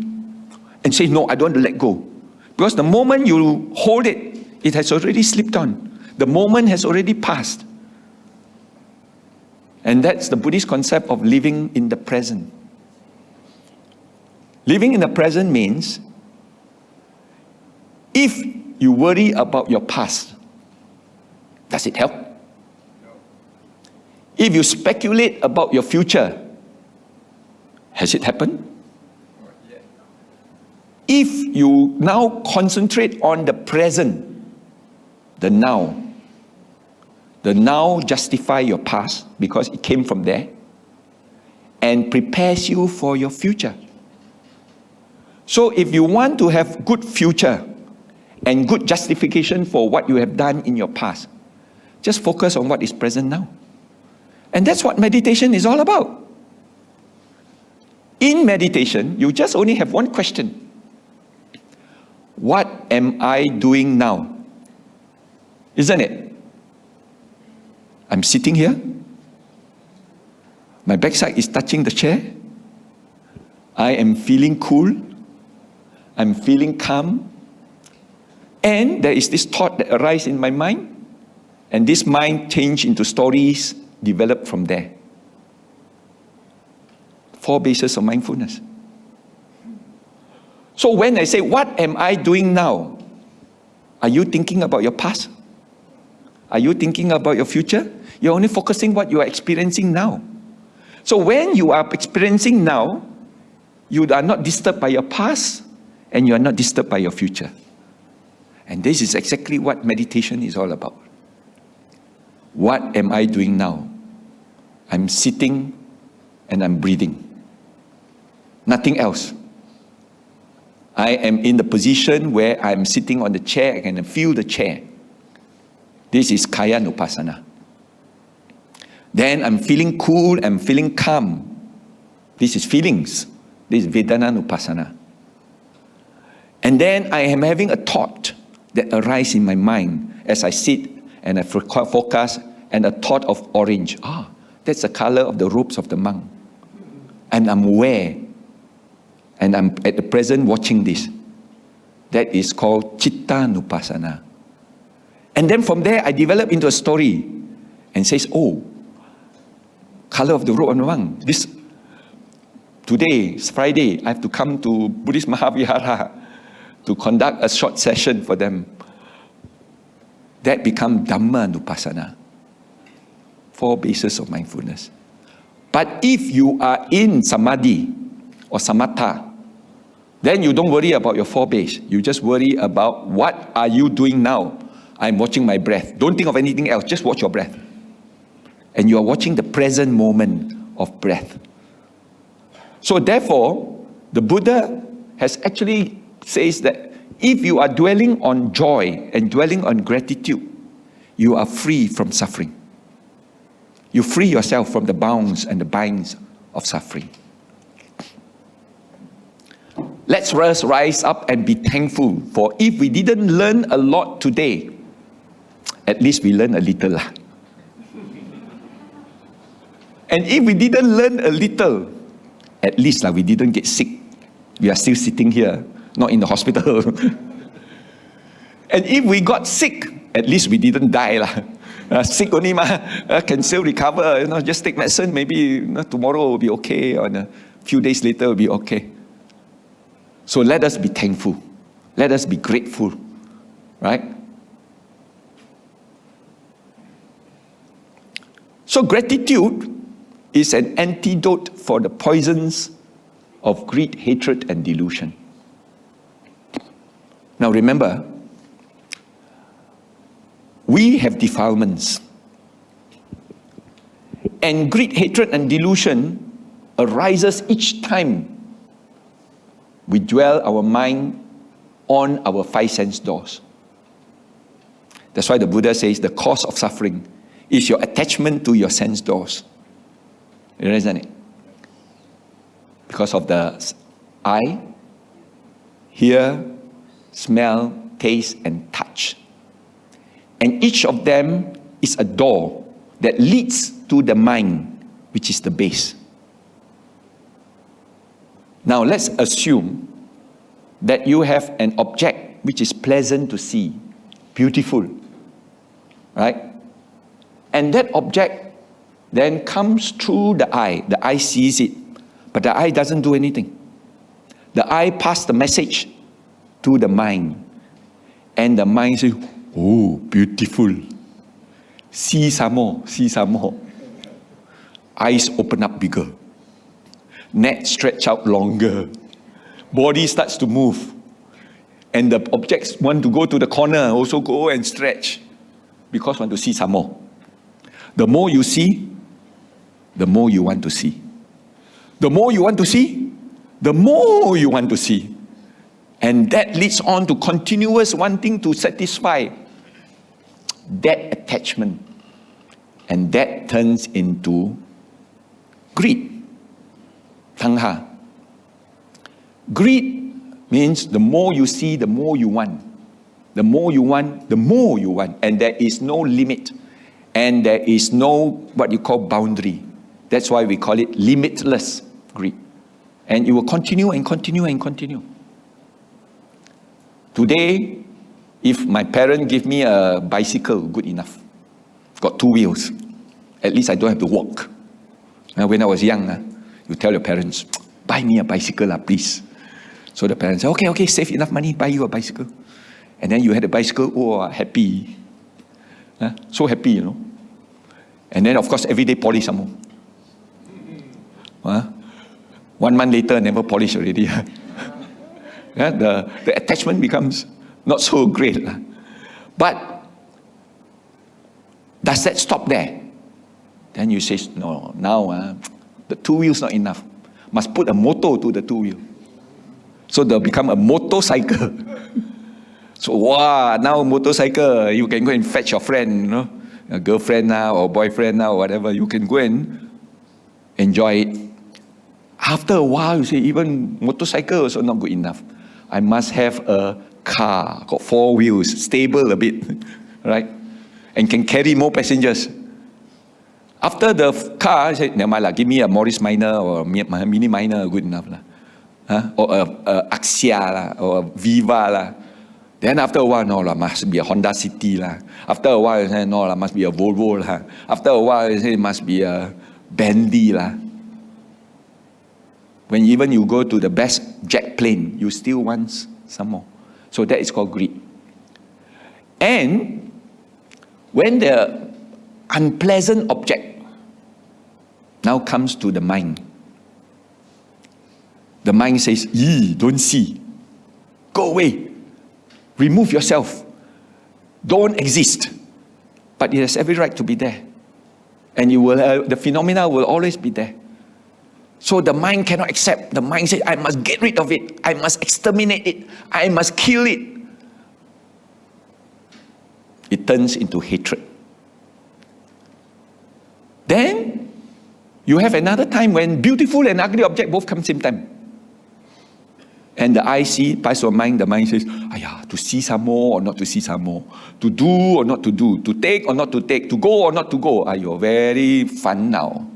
and say, no, I don't want to let go? Because the moment you hold it, it has already slipped on. The moment has already passed. And that's the Buddhist concept of living in the present. Living in the present means, if you worry about your past, does it help? If you speculate about your future, has it happened? If you now concentrate on the present, the now justify your past because it came from there and prepares you for your future. So if you want to have good future and good justification for what you have done in your past, just focus on what is present now. And that's what meditation is all about. In meditation, you just only have one question. What am I doing now? Isn't it? I'm sitting here. My backside is touching the chair. I am feeling cool. I'm feeling calm. And there is this thought that arises in my mind. And this mind changes into stories developed from there. 4 bases of mindfulness. So when I say, what am I doing now? Are you thinking about your past? Are you thinking about your future? You're only focusing what you are experiencing now. So when you are experiencing now, you are not disturbed by your past and you are not disturbed by your future. And this is exactly what meditation is all about. What am I doing now? I'm sitting and I'm breathing. Nothing else. I am in the position where I'm sitting on the chair, I can feel the chair. This is Kaya Nupassana. Then I'm feeling cool, I'm feeling calm. This is feelings. This is Vedana Nupassana. And then I am having a thought that arises in my mind as I sit and I focus, and a thought of orange. That's the color of the robes of the monk. And I'm aware. And I'm at the present watching this. That is called Chitta Nupassana. And then from there, I develop into a story and says, oh, color of the robe of the monk. Today, it's Friday, I have to come to Buddhist Maha Vihara to conduct a short session for them. That becomes Dhamma Nupassana. 4 bases of mindfulness. But if you are in Samadhi or Samatha, then you don't worry about your 4 base. You just worry about what are you doing now. I'm watching my breath. Don't think of anything else, just watch your breath. And you are watching the present moment of breath. So therefore, the Buddha has actually says that if you are dwelling on joy and dwelling on gratitude, you are free from suffering. You free yourself from the bounds and the binds of suffering. Let's rise up and be thankful, for if we didn't learn a lot today, at least we learn a little. And if we didn't learn a little, at least we didn't get sick. We are still sitting here, not in the hospital. And if we got sick, at least we didn't die. Sick only, can still recover. Just take medicine, maybe tomorrow will be okay, or a few days later will be okay. So let us be thankful. Let us be grateful, right? So gratitude is an antidote for the poisons of greed, hatred, and delusion. Now remember, we have defilements. And greed, hatred, and delusion arises each time we dwell our mind on our 5 sense doors. That's why the Buddha says the cause of suffering is your attachment to your sense doors. Isn't it? Because of the eye, hear, smell, taste, and touch. And each of them is a door that leads to the mind, which is the base. Now let's assume that you have an object which is pleasant to see, beautiful, right? And that object then comes through the eye. The eye sees it, but the eye doesn't do anything. The eye passes the message to the mind, and the mind says, oh, beautiful. See some more, see some more. Eyes open up bigger. Neck stretch out longer. Body starts to move. And the objects want to go to the corner, also go and stretch, because want to see some more. The more you see, the more you want to see. The more you want to see, the more you want to see. And that leads on to continuous wanting to satisfy that attachment. And that turns into greed. Tangha. Greed means the more you see, the more you want. The more you want, the more you want. And there is no limit. And there is no what you call boundary. That's why we call it limitless greed. And it will continue and continue and continue. Today, if my parent give me a bicycle, good enough. Got 2 wheels. At least I don't have to walk. When I was young, you tell your parents, buy me a bicycle, please. So the parents say, okay, save enough money, buy you a bicycle. And then you had a bicycle, oh, happy. So happy, you know. And then, of course, every day polish some more. 1 month later, never polish already. The attachment becomes not so great. But does that stop there? Then you say, no, now the 2 wheels not enough. Must put a motor to the 2 wheel. So they'll become a motorcycle. So wow, now motorcycle, you can go and fetch your friend, you know, a girlfriend now or boyfriend now or whatever. You can go and enjoy it. After a while, you say, even motorcycle also not good enough. I must have a car, got 4 wheels, stable a bit, right? And can carry more passengers. After the car, I say, never mind, give me a Morris Minor or a Mini Minor, good enough. Or a Axia or a Viva. Then after a while, no, must be a Honda City. After a while, I say, no, must be a Volvo. After a while, I say, it must be a Bentley. When even you go to the best jet plane, you still want some more. So that is called greed. And when the unpleasant object now comes to the mind, the mind says, don't see. Go away. Remove yourself. Don't exist. But it has every right to be there. And you will, the phenomena will always be there. So the mind cannot accept. The mind says, I must get rid of it. I must exterminate it. I must kill it. It turns into hatred. Then, you have another time when beautiful and ugly object both come same time. And the eye passes to the mind says, to see some more or not to see some more. To do or not to do. To take or not to take. To go or not to go. Very fun now.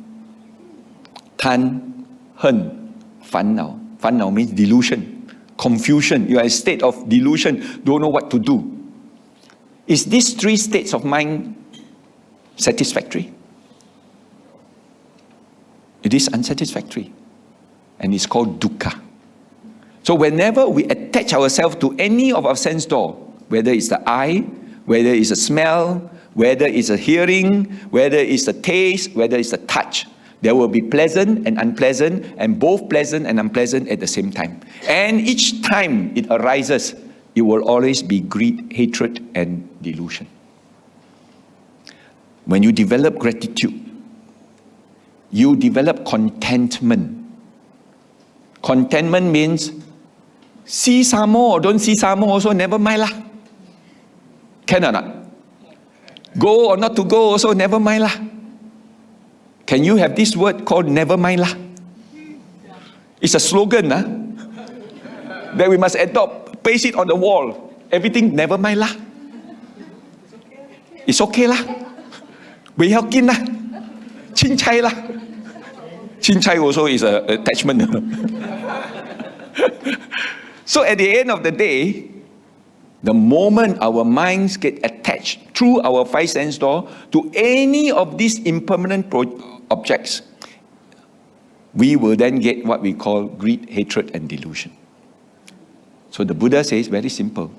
Tan, hen, fan now. Fan now means delusion, confusion. You are in a state of delusion, don't know what to do. Is these 3 states of mind satisfactory? It is unsatisfactory. And it's called dukkha. So whenever we attach ourselves to any of our sense door, whether it's the eye, whether it's a smell, whether it's a hearing, whether it's a taste, whether it's a touch, there will be pleasant and unpleasant, and both pleasant and unpleasant at the same time. And each time it arises, it will always be greed, hatred, and delusion. When you develop gratitude, you develop contentment. Contentment means, see some more or don't see some more also, never mind lah. Can or not? Go or not to go also, never mind lah. Can you have this word called never mind lah? It's a slogan that we must adopt, paste it on the wall. Everything never mind lah. It's okay lah. Wei hao kin lah. Chin chai lah. Chin chai also is an attachment. So at the end of the day, the moment our minds get attached through our 5 sense door to any of these impermanent objects, we will then get what we call greed, hatred, and delusion. So the Buddha says, very simple.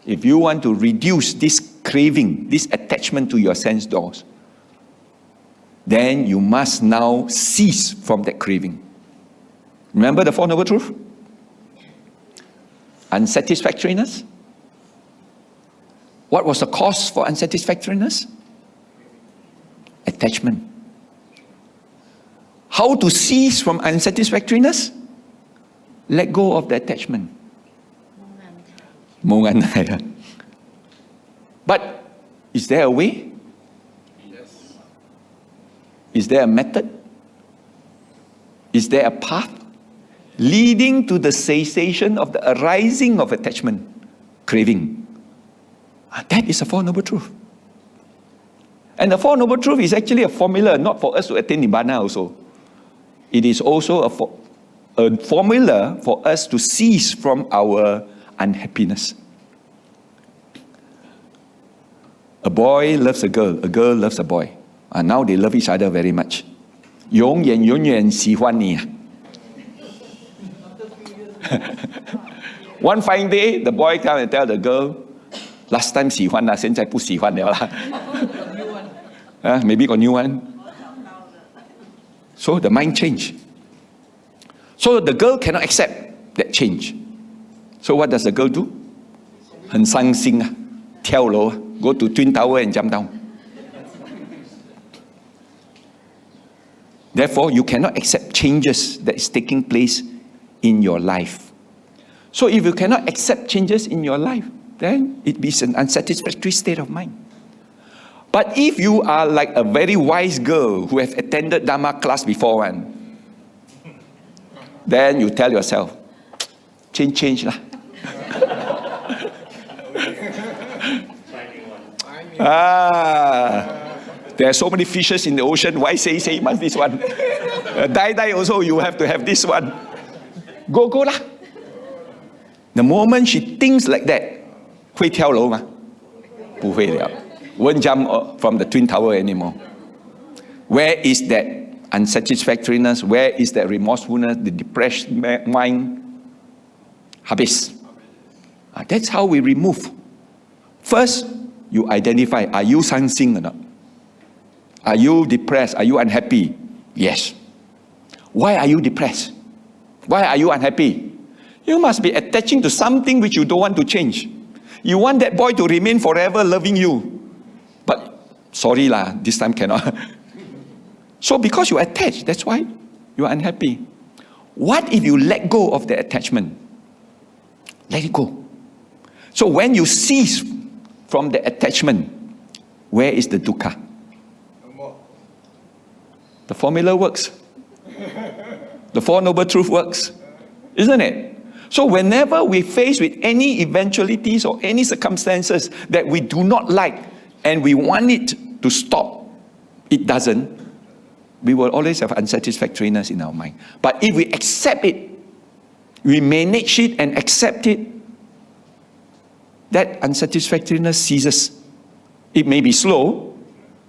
If you want to reduce this craving, this attachment to your sense doors, then you must now cease from that craving. Remember the 4 Noble Truths? Unsatisfactoriness. What was the cause for unsatisfactoriness? Attachment. How to cease from unsatisfactoriness? Let go of the attachment. But is there a way? Yes. Is there a method? Is there a path leading to the cessation of the arising of attachment, craving? That is a 4 Noble Truths. And the 4 Noble Truths is actually a formula, not for us to attain Nibbana also. It is also a formula for us to cease from our unhappiness. A boy loves a girl loves a boy. And now they love each other very much. 永远永远喜欢你. One fine day, the boy come and tell the girl, last time 喜欢啦，现在不喜欢了啦. Maybe got new one. So the mind change. So the girl cannot accept that change. So what does the girl do? 很伤心啊，跳楼啊, go to Twin Tower and jump down. Therefore, you cannot accept changes that is taking place in your life. So if you cannot accept changes in your life, then it is an unsatisfactory state of mind. But if you are like a very wise girl who has attended Dharma class before one, then you tell yourself, change lah. There are so many fishes in the ocean. Why say must this one? Die also you have to have this one. Go lah. The moment she thinks like that, 会跳楼吗？不会了。Won't jump from the Twin Tower anymore. Where is that unsatisfactoriness? Where is that remorsefulness, the depressed mind? Habis. That's how we remove. First, you identify, are you sansing or not? Are you depressed? Are you unhappy? Yes. Why are you depressed? Why are you unhappy? You must be attaching to something which you don't want to change. You want that boy to remain forever loving you. But sorry lah, this time cannot. So because you attach, that's why you are unhappy. What if you let go of the attachment? Let it go. So when you cease from the attachment, where is the dukkha? The formula works. The Four Noble Truths works. Isn't it? So whenever we face with any eventualities or any circumstances that we do not like and we want it to stop, it doesn't, we will always have unsatisfactoriness in our mind. But if we accept it, we manage it and accept it, that unsatisfactoriness ceases. It may be slow,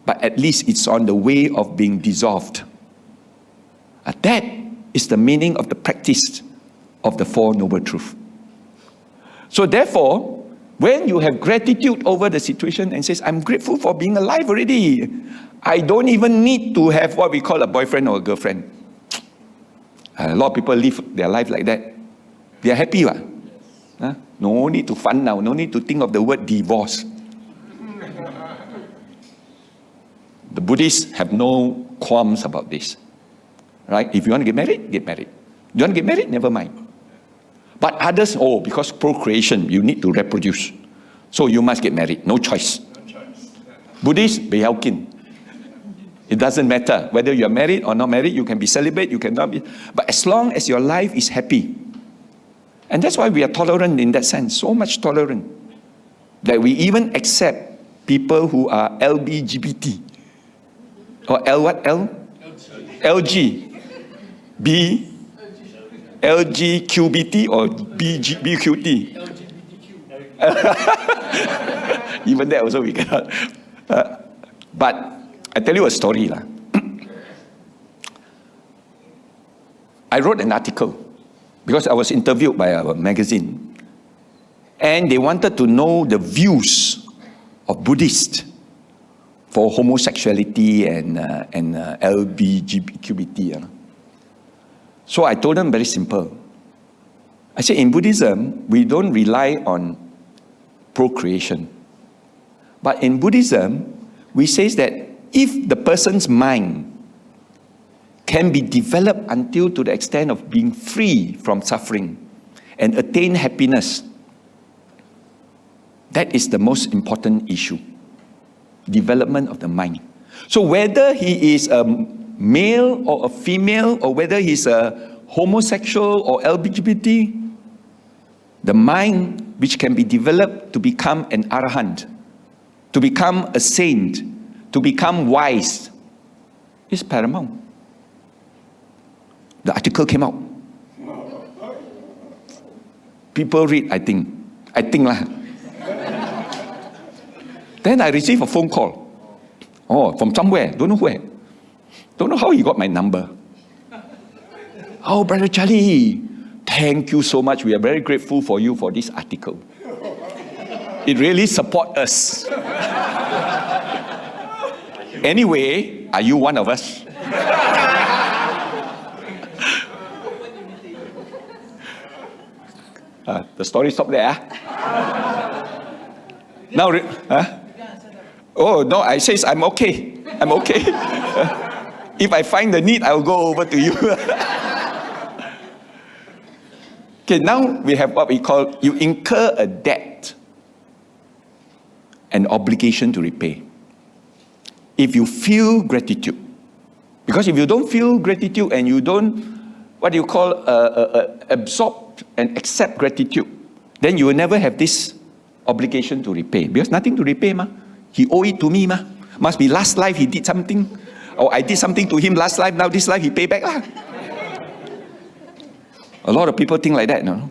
but at least it's on the way of being dissolved. That is the meaning of the practice of the Four Noble Truths. So therefore, when you have gratitude over the situation and says, I'm grateful for being alive already. I don't even need to have what we call a boyfriend or a girlfriend. A lot of people live their life like that. They are happy, right? Huh? No need to fun now. No need to think of the word divorce. The Buddhists have no qualms about this. Right? If you want to get married, get married. You want to get married? Never mind. But others, because procreation, you need to reproduce. So you must get married. No choice. Buddhists, behelkin. It doesn't matter whether you are married or not married. You can be celibate, you cannot be. But as long as your life is happy. And that's why we are tolerant in that sense. So much tolerant. That we even accept people who are LBGBT. Or L what? L? LG. B. LGQBT or BQT? Even that also we cannot. But I tell you a story. I wrote an article because I was interviewed by a magazine. And they wanted to know the views of Buddhists for homosexuality and LGBTQBT. So I told them very simple. I said, in Buddhism, we don't rely on procreation. But in Buddhism, we say that if the person's mind can be developed until to the extent of being free from suffering and attain happiness, that is the most important issue. Development of the mind. So whether he is a male or a female, or whether he's a homosexual or LGBT, the mind which can be developed to become an arahant, to become a saint, to become wise, is paramount. The article came out. People read, I think lah. Then I received a phone call. From somewhere, don't know where. Don't know how he got my number. Oh, Brother Charlie, thank you so much. We are very grateful for you for this article. It really supports us. Anyway, are you one of us? The story stopped there. Now, oh no, I say I'm okay. I'm okay. If I find the need, I'll go over to you. Okay, now we have what we call, you incur a debt, an obligation to repay. If you feel gratitude, because if you don't feel gratitude and you don't, what do you call, absorb and accept gratitude, then you will never have this obligation to repay. Because nothing to repay, ma. He owe it to me, ma. Must be last life he did something, or I did something to him last life, now this life he pay back lah. A lot of people think like that, no?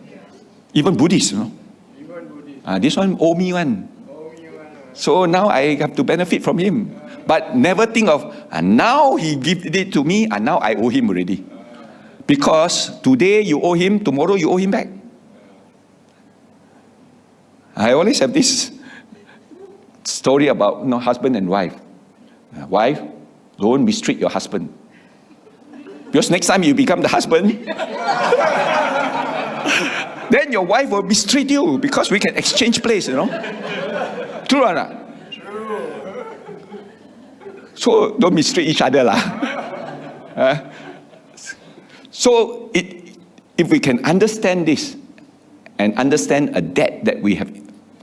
Even Buddhists, you know. This one owe me one. So now I have to benefit from him. But never think of, now he gave it to me, and now I owe him already. Because today you owe him, tomorrow you owe him back. I always have this story about husband and wife. Wife, don't mistreat your husband. Because next time you become the husband, then your wife will mistreat you, because we can exchange place, you know. True or not? So don't mistreat each other lah. So if we can understand this and understand a debt that we have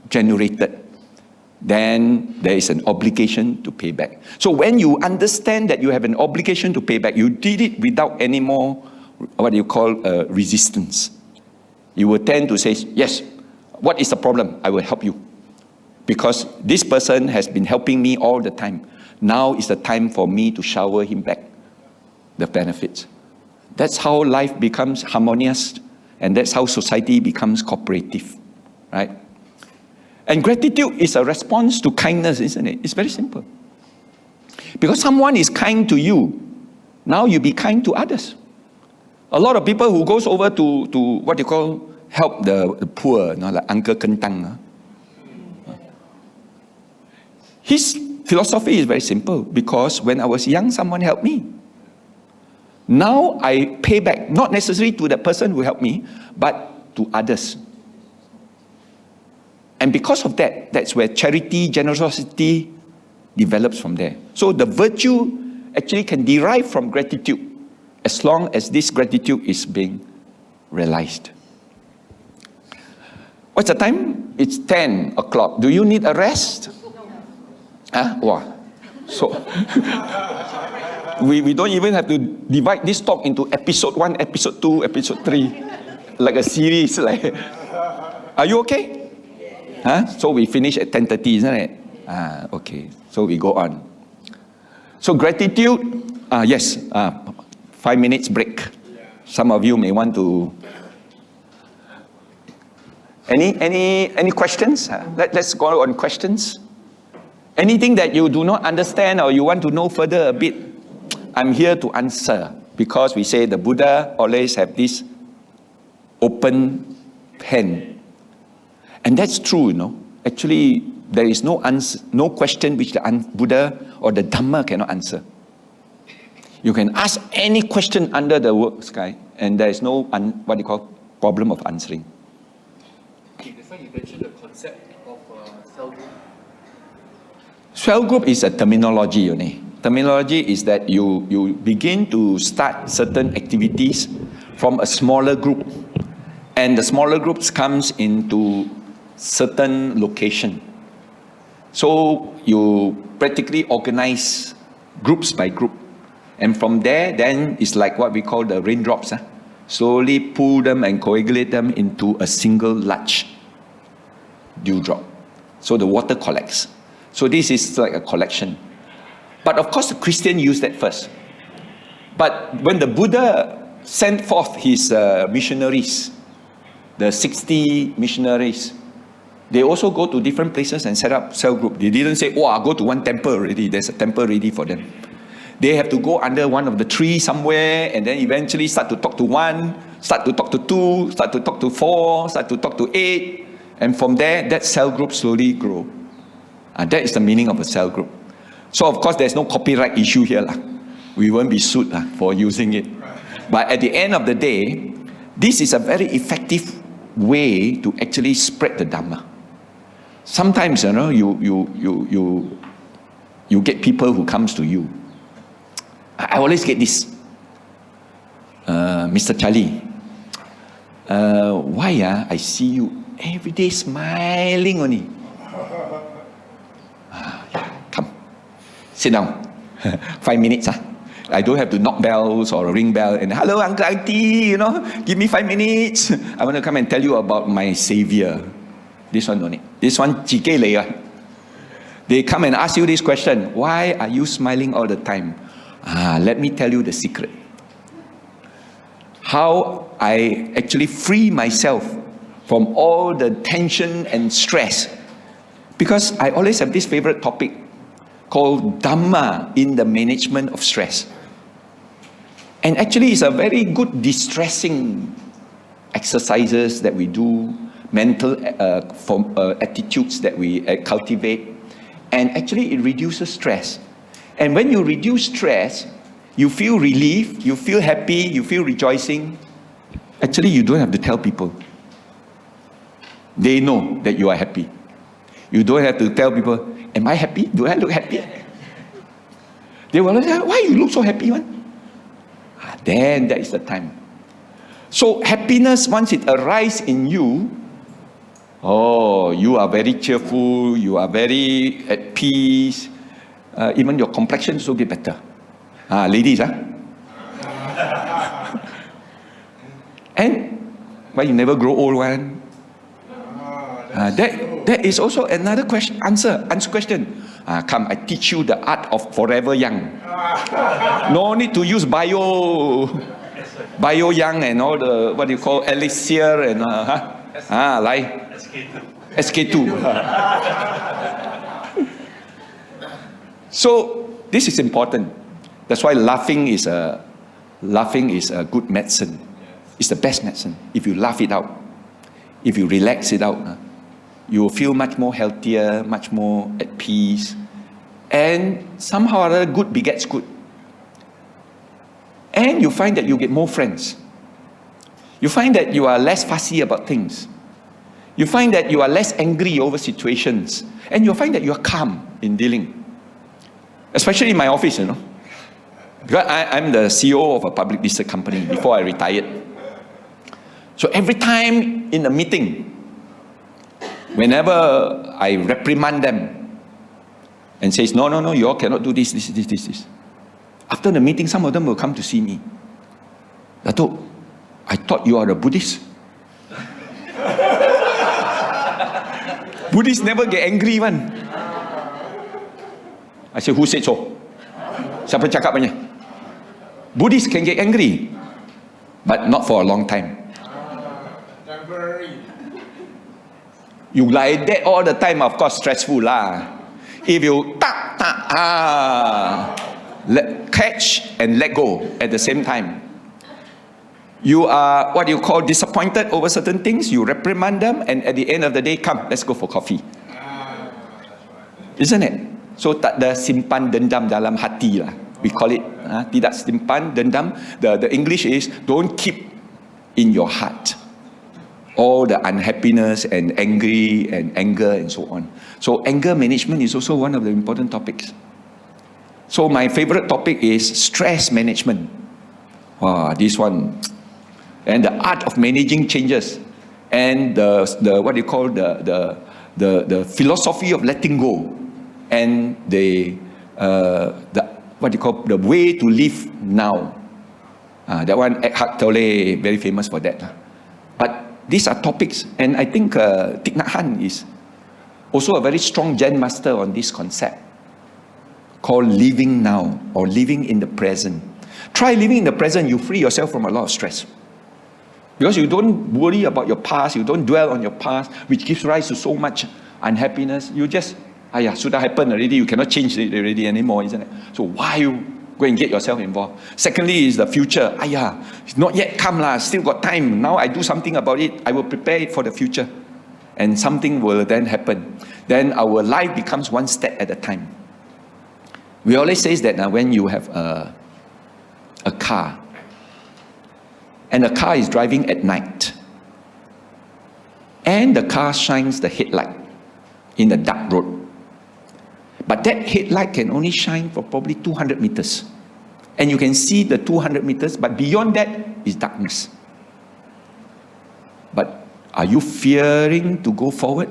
generated, then there is an obligation to pay back. So when you understand that you have an obligation to pay back, you did it without any more, what you call, resistance. You will tend to say, yes, what is the problem? I will help you. Because this person has been helping me all the time. Now is the time for me to shower him back the benefits. That's how life becomes harmonious, and that's how society becomes cooperative, right? And gratitude is a response to kindness, isn't it? It's very simple. Because someone is kind to you, now you be kind to others. A lot of people who goes over to what you call, help the poor, you know, like Uncle Kentang. His philosophy is very simple, because when I was young, someone helped me. Now I pay back, not necessarily to the person who helped me, but to others. And because of that, that's where charity, generosity develops from there. So the virtue actually can derive from gratitude, as long as this gratitude is being realized. What's the time? It's 10 o'clock. Do you need a rest? Wow. So we don't even have to divide this talk into episode 1, episode 2, episode 3, like a series. Like, are you okay? So we finish at 10:30, isn't it? Okay. So we go on. So gratitude, yes, 5 minutes break. Some of you may want to. Any questions? Let's go on questions. Anything that you do not understand or you want to know further a bit, I'm here to answer, because we say the Buddha always have this open hand. And that's true, you know. Actually, there is no answer, no question which the Buddha or the Dhamma cannot answer. You can ask any question under the sky, and there is no, what you call, problem of answering. Okay, that's why you mentioned the concept of cell group. Cell group is a terminology only. Terminology is that you begin to start certain activities from a smaller group, and the smaller groups comes into certain location. So you practically organize groups by group, and from there then it's like what we call the raindrops. Slowly pull them and coagulate them into a single large dewdrop. So the water collects. So this is like a collection. But of course the Christian used that first. But when the Buddha sent forth his missionaries, the 60 missionaries, they also go to different places and set up cell group. They didn't say, I'll go to one temple already. There's a temple ready for them. They have to go under one of the trees somewhere, and then eventually start to talk to 1, start to talk to 2, start to talk to 4, start to talk to 8. And from there, that cell group slowly grow. That is the meaning of a cell group. So of course, there's no copyright issue here. We won't be sued for using it. But at the end of the day, this is a very effective way to actually spread the Dhamma. Sometimes, you know, you get people who comes to you. I always get this, Mr. Charlie, why I see you every day smiling only? Come, sit down. 5 minutes. I don't have to knock bells or ring bell and hello uncle auntie, give me 5 minutes. I want to come and tell you about my savior. This one don't need. This one chike lei. They come and ask you this question. Why are you smiling all the time? Let me tell you the secret. How I actually free myself from all the tension and stress. Because I always have this favorite topic called Dhamma in the management of stress. And actually it's a very good distressing exercises that we do, mental attitudes that we cultivate. And actually it reduces stress. And when you reduce stress, you feel relief, you feel happy, you feel rejoicing. Actually, you don't have to tell people. They know that you are happy. You don't have to tell people, am I happy? Do I look happy? They will say, why you look so happy, man? Then that is the time. So happiness, once it arises in you, you are very cheerful, you are very at peace, even your complexion will get better. Ladies, And why you never grow old one? That is also another question. Answer question. Come, I teach you the art of forever young. No need to use bio young and all the what do you call elixir and like SK2. So this is important. That's why laughing is a good medicine. It's the best medicine. If you laugh it out, if you relax it out, you will feel much more healthier, much more at peace. And somehow or other, good begets good. And you find that you get more friends. You find that you are less fussy about things. You find that you are less angry over situations. And you find that you are calm in dealing. Especially in my office, Because I'm the CEO of a public listed company before I retired. So every time in a meeting, whenever I reprimand them and says, no, you all cannot do this. After the meeting, some of them will come to see me. Datuk, I thought you are a Buddhist. Buddhists never get angry, man. I say, who said so? Siapa cakap banyak? Buddhists can get angry, but not for a long time. You like that all the time, of course, stressful lah. If you catch and let go at the same time, you are what you call disappointed over certain things. You reprimand them, and at the end of the day, come, let's go for coffee. Isn't it? So tak ada simpan dendam dalam hati lah. We call it tidak simpan dendam. The English is don't keep in your heart all the unhappiness and angry and anger and so on. So anger management is also one of the important topics. So my favorite topic is stress management. This one. And the art of managing changes. And the what do you call the philosophy of letting go. And the what do you call the way to live now. That one, Eckhart Tolle, very famous for that. But these are topics, and I think Thich Nhat Hanh is also a very strong Zen master on this concept called living now or living in the present. Try living in the present, you free yourself from a lot of stress. Because you don't worry about your past, you don't dwell on your past, which gives rise to so much unhappiness. You just, sudah happened already, you cannot change it already anymore, isn't it? So why you go and get yourself involved? Secondly is the future. It's not yet come lah, still got time. Now I do something about it, I will prepare it for the future. And something will then happen. Then our life becomes one step at a time. We always say that when you have a car, and the car is driving at night, and the car shines the headlight in the dark road. But that headlight can only shine for probably 200 meters. And you can see the 200 meters, but beyond that is darkness. Are you fearing to go forward?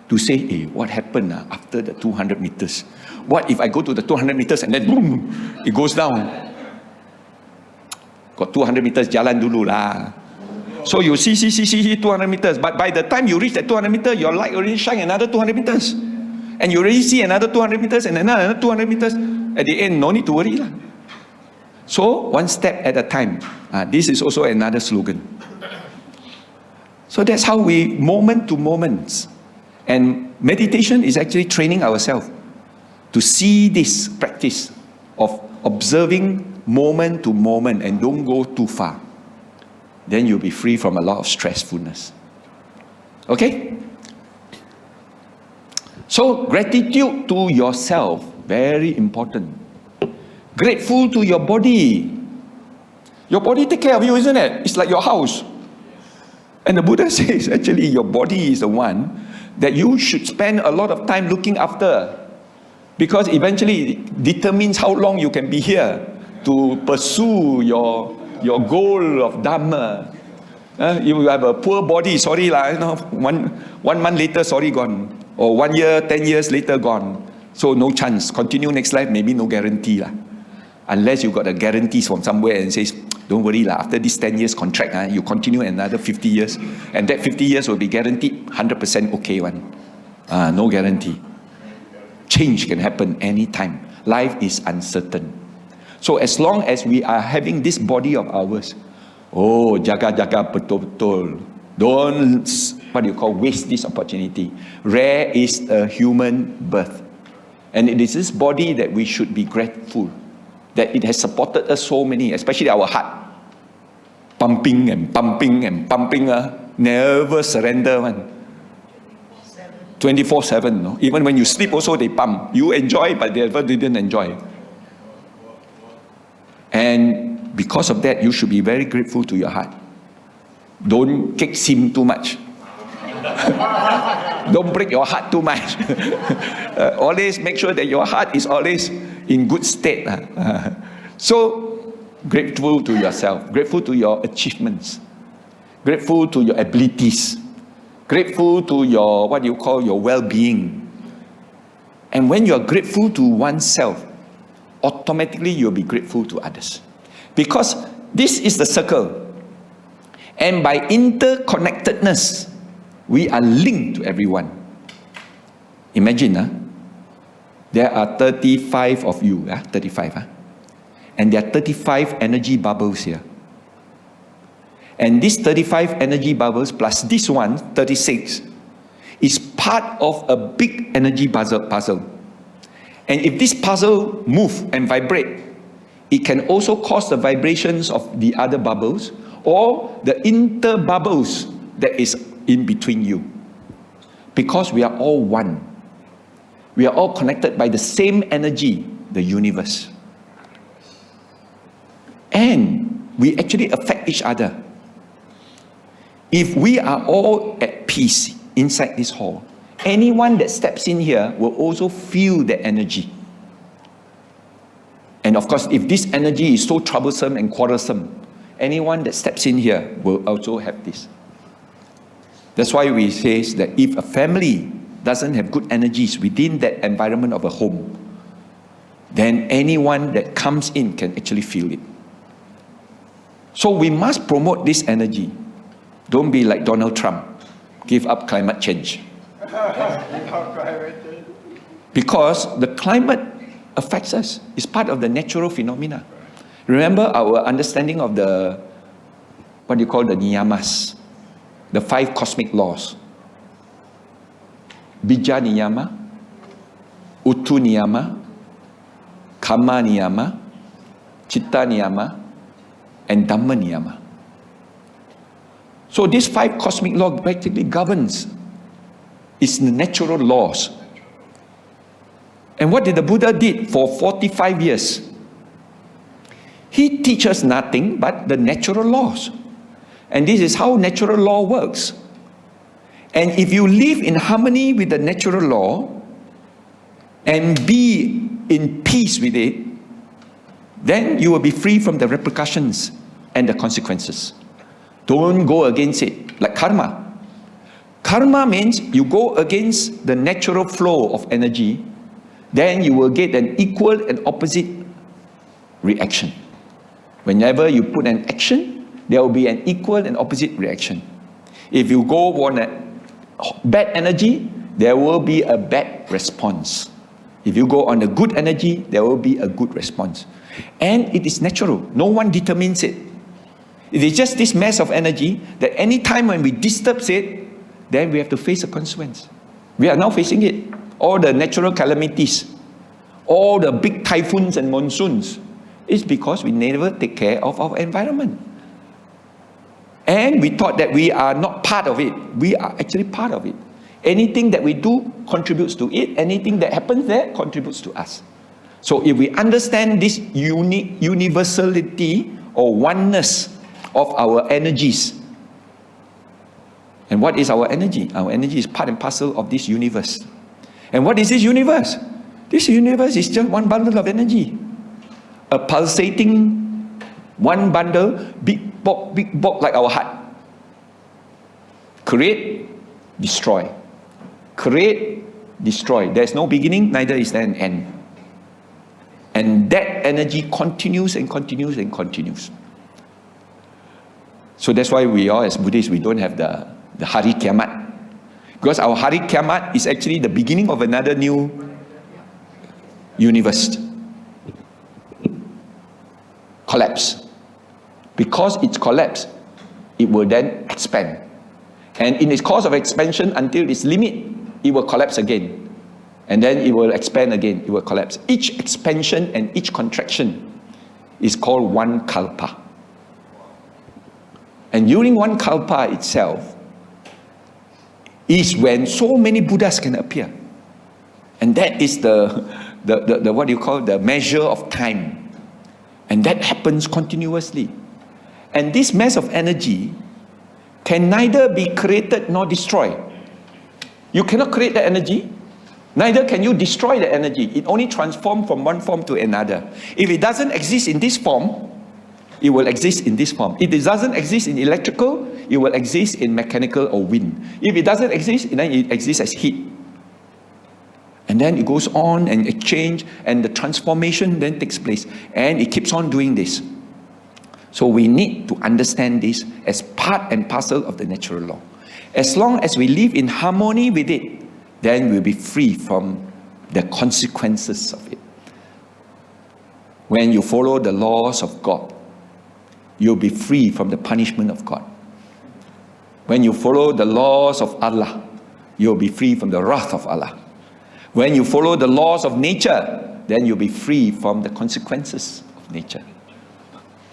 To say, hey, what happened after the 200 meters? What if I go to the 200 meters and then boom, it goes down? Got 200 meters, jalan dulu lah. So you see 200 meters. But by the time you reach that 200 meters, your light already shine another 200 meters. And you already see another 200 meters and another 200 meters. At the end, no need to worry lah. So one step at a time. This is also another slogan. So that's how we, moment to moments. And meditation is actually training ourselves to see this practice of observing moment to moment and don't go too far. Then you'll be free from a lot of stressfulness. Okay? So gratitude to yourself, very important. Grateful to your body. Your body take care of you, isn't it? It's like your house. And the Buddha says, actually, your body is the one that you should spend a lot of time looking after. Because eventually it determines how long you can be here to pursue your goal of Dhamma. You have a poor body, sorry lah, one month later, sorry, gone. Or 1 year, 10 years later, gone. So no chance. Continue next life, maybe no guarantee lah. Unless you got a guarantees from somewhere and says, don't worry lah, after this 10 years contract, you continue another 50 years. And that 50 years will be guaranteed 100% okay one. No guarantee. Change can happen anytime. Life is uncertain. So as long as we are having this body of ours, jaga-jaga betul-betul. Don't, waste this opportunity. Rare is a human birth. And it is this body that we should be grateful that it has supported us so many, especially our heart. Pumping and pumping and pumping, never surrender one. 24/7, no? Even when you sleep also they pump. You enjoy, but they ever didn't enjoy. And because of that, you should be very grateful to your heart. Don't kick sim too much. Don't break your heart too much. Always make sure that your heart is always in good state. So, grateful to yourself, grateful to your achievements, grateful to your abilities, grateful to your, your well-being. And when you're grateful to oneself, automatically you'll be grateful to others. Because this is the circle. And by interconnectedness, we are linked to everyone. Imagine, there are 35 of you, 35. And there are 35 energy bubbles here. And these 35 energy bubbles plus this one, 36, is part of a big energy puzzle. And if this puzzle moves and vibrate, it can also cause the vibrations of the other bubbles or the inter-bubbles that is in between you. Because we are all one. We are all connected by the same energy, the universe. And we actually affect each other. If we are all at peace inside this hall, anyone that steps in here will also feel the energy. And of course, if this energy is so troublesome and quarrelsome, anyone that steps in here will also have this. That's why we say that if a family doesn't have good energies within that environment of a home, then anyone that comes in can actually feel it. So we must promote this energy. Don't be like Donald Trump. Give up climate change. Because the climate affects us. It's part of the natural phenomena. Remember our understanding of the, the niyamas, the 5 cosmic laws. Bija niyama, Utu niyama, Kama niyama, Chitta niyama, and Dhamma niyama. So these 5 cosmic laws practically governs. It's the natural laws. And what did the Buddha did for 45 years? He teaches nothing but the natural laws. And this is how natural law works. And if you live in harmony with the natural law and be in peace with it, then you will be free from the repercussions and the consequences. Don't go against it. Like karma. Karma means you go against the natural flow of energy, then you will get an equal and opposite reaction. Whenever you put an action, there will be an equal and opposite reaction. If you go on a bad energy, there will be a bad response. If you go on a good energy, there will be a good response. And it is natural. No one determines it. It is just this mass of energy that any time when we disturb it, then we have to face a consequence. We are now facing it. All the natural calamities, all the big typhoons and monsoons, is because we never take care of our environment. And we thought that we are not part of it. We are actually part of it. Anything that we do contributes to it. Anything that happens there contributes to us. So if we understand this universality or oneness of our energies, and what is our energy? Our energy is part and parcel of this universe. And what is this universe? This universe is just one bundle of energy. A pulsating one bundle, big bulk like our heart. Create, destroy. Create, destroy. There's no beginning, neither is there an end. And that energy continues and continues and continues. So that's why we all as Buddhists, we don't have the Hari Kiamat. Because our Hari Kiamat is actually the beginning of another new universe. Collapse. Because it's collapsed, it will then expand. And in its course of expansion until its limit, it will collapse again. And then it will expand again, it will collapse. Each expansion and each contraction is called one kalpa. And during one kalpa itself is when so many Buddhas can appear. And that is the what you call the measure of time. And that happens continuously. And this mass of energy can neither be created nor destroyed. You cannot create the energy, neither can you destroy the energy. It only transforms from one form to another. If it doesn't exist in this form, it will exist in this form. If it doesn't exist in electrical, it will exist in mechanical or wind. If it doesn't exist, then it exists as heat. And then it goes on and exchange, and the transformation then takes place. And it keeps on doing this. So we need to understand this as part and parcel of the natural law. As long as we live in harmony with it, then we'll be free from the consequences of it. When you follow the laws of God, you'll be free from the punishment of God. When you follow the laws of Allah, you'll be free from the wrath of Allah. When you follow the laws of nature, then you'll be free from the consequences of nature.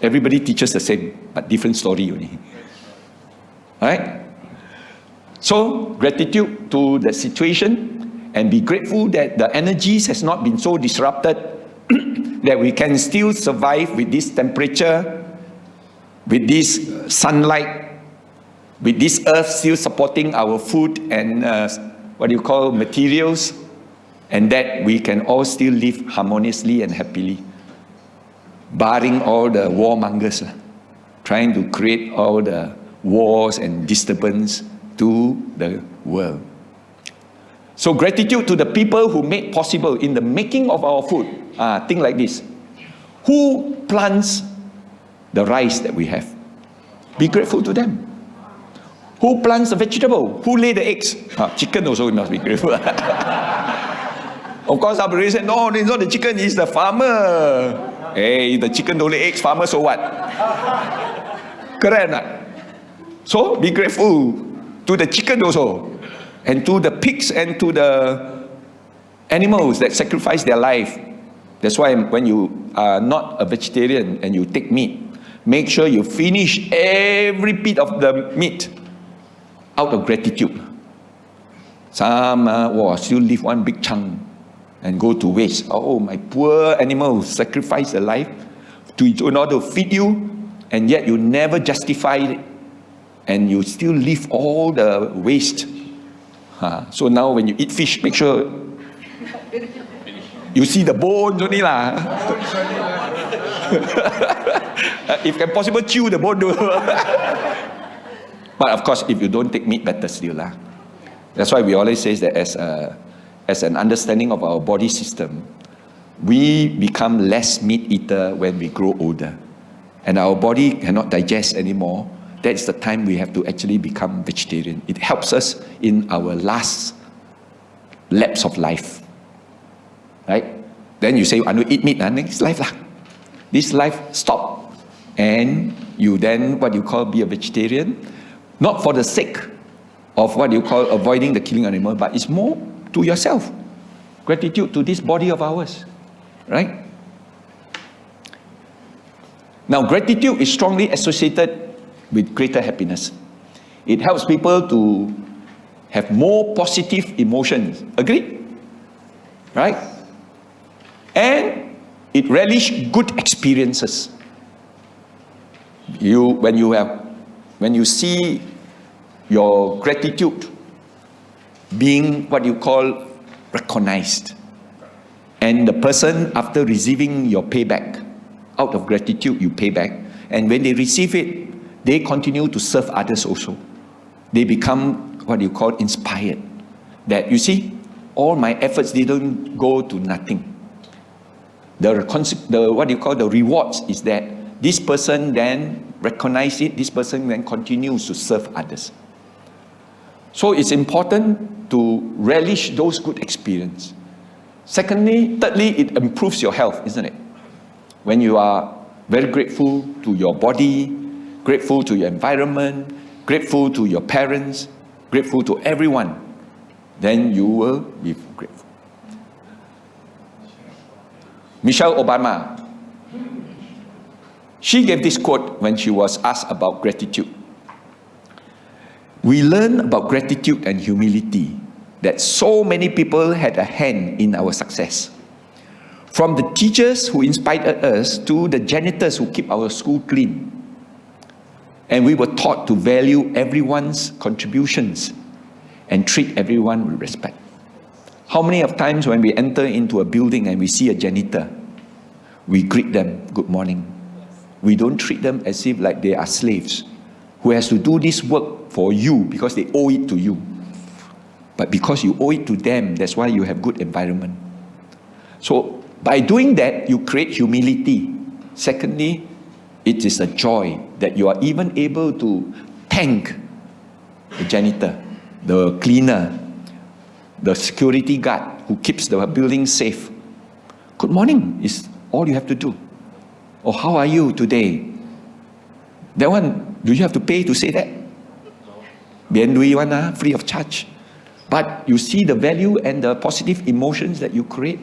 Everybody teaches the same, but different story only. Alright? So, gratitude to the situation, and be grateful that the energies has not been so disrupted that we can still survive with this temperature, with this sunlight, with this earth still supporting our food and materials, and that we can all still live harmoniously and happily, barring all the warmongers trying to create all the wars and disturbance to the world. So gratitude to the people who made possible in the making of our food. Things like this. Who plants the rice that we have? Be grateful to them. Who plants the vegetable? Who lay the eggs? Chicken also we must be grateful. Of course, our said, no, it's not the chicken, it's the farmer. Hey, the chicken don't lay eggs, farmer, so what? Correct or not? So, be grateful to the chicken also, and to the pigs and to the animals that sacrifice their life. That's why when you are not a vegetarian and you take meat, make sure you finish every bit of the meat out of gratitude. Some still leave one big chunk and go to waste. Oh, my poor animals sacrifice their life in order to feed you, and yet you never justify it, and you still leave all the waste. So now when you eat fish, make sure you see the bones only lah. If can possible, chew the bone. But of course, if you don't take meat, better still lah. That's why we always say that as an understanding of our body system, we become less meat eater when we grow older. And our body cannot digest anymore. That's the time we have to actually become vegetarian. It helps us in our last lapse of life. Right? Then you say, I don't eat meat, next life lah. This life stop. And you then, what you call, be a vegetarian. Not for the sake of what you call avoiding the killing animal, but it's more to yourself. Gratitude to this body of ours. Right? Now, gratitude is strongly associated with greater happiness. It helps people to have more positive emotions. Agree? Right? And it relishes good experiences. When you see your gratitude being what you call recognized, and the person, after receiving your payback, out of gratitude you pay back, and when they receive it, they continue to serve others also. They become what you call inspired. That you see, all my efforts didn't go to nothing. What you call the rewards is that this person then recognizes it, this person then continues to serve others. So it's important to relish those good experiences. Thirdly, it improves your health, isn't it? When you are very grateful to your body, grateful to your environment, grateful to your parents, grateful to everyone, then you will be grateful. Michelle Obama, she gave this quote when she was asked about gratitude. We learn about gratitude and humility that so many people had a hand in our success. From the teachers who inspired us to the janitors who keep our school clean. And we were taught to value everyone's contributions and treat everyone with respect. How many of times when we enter into a building and we see a janitor, we greet them, good morning. We don't treat them as if like they are slaves who has to do this work for you because they owe it to you. But because you owe it to them, that's why you have good environment. So by doing that, you create humility. Secondly, it is a joy that you are even able to thank the janitor, the cleaner, the security guard who keeps the building safe. Good morning is all you have to do. Or how are you today? That one, do you have to pay to say that? BMV one, free of charge. But you see the value and the positive emotions that you create.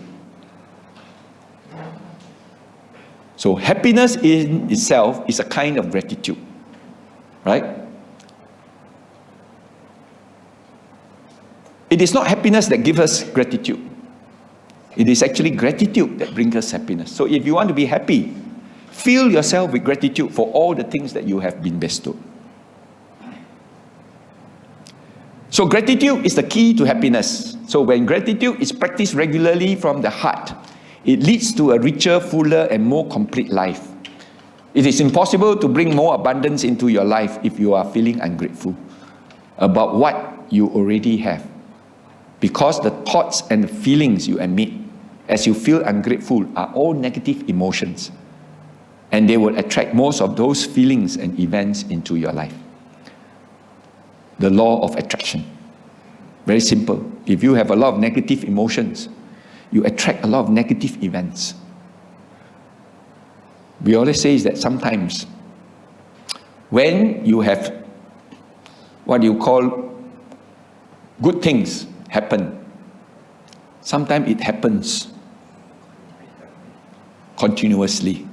So happiness in itself is a kind of gratitude, right? It is not happiness that gives us gratitude. It is actually gratitude that brings us happiness. So if you want to be happy, fill yourself with gratitude for all the things that you have been bestowed. So gratitude is the key to happiness. So when gratitude is practiced regularly from the heart, it leads to a richer, fuller, and more complete life. It is impossible to bring more abundance into your life if you are feeling ungrateful about what you already have. Because the thoughts and the feelings you emit as you feel ungrateful are all negative emotions. And they will attract most of those feelings and events into your life. The law of attraction. Very simple. If you have a lot of negative emotions, you attract a lot of negative events. We always say that sometimes when you have what you call good things happen, sometimes it happens continuously.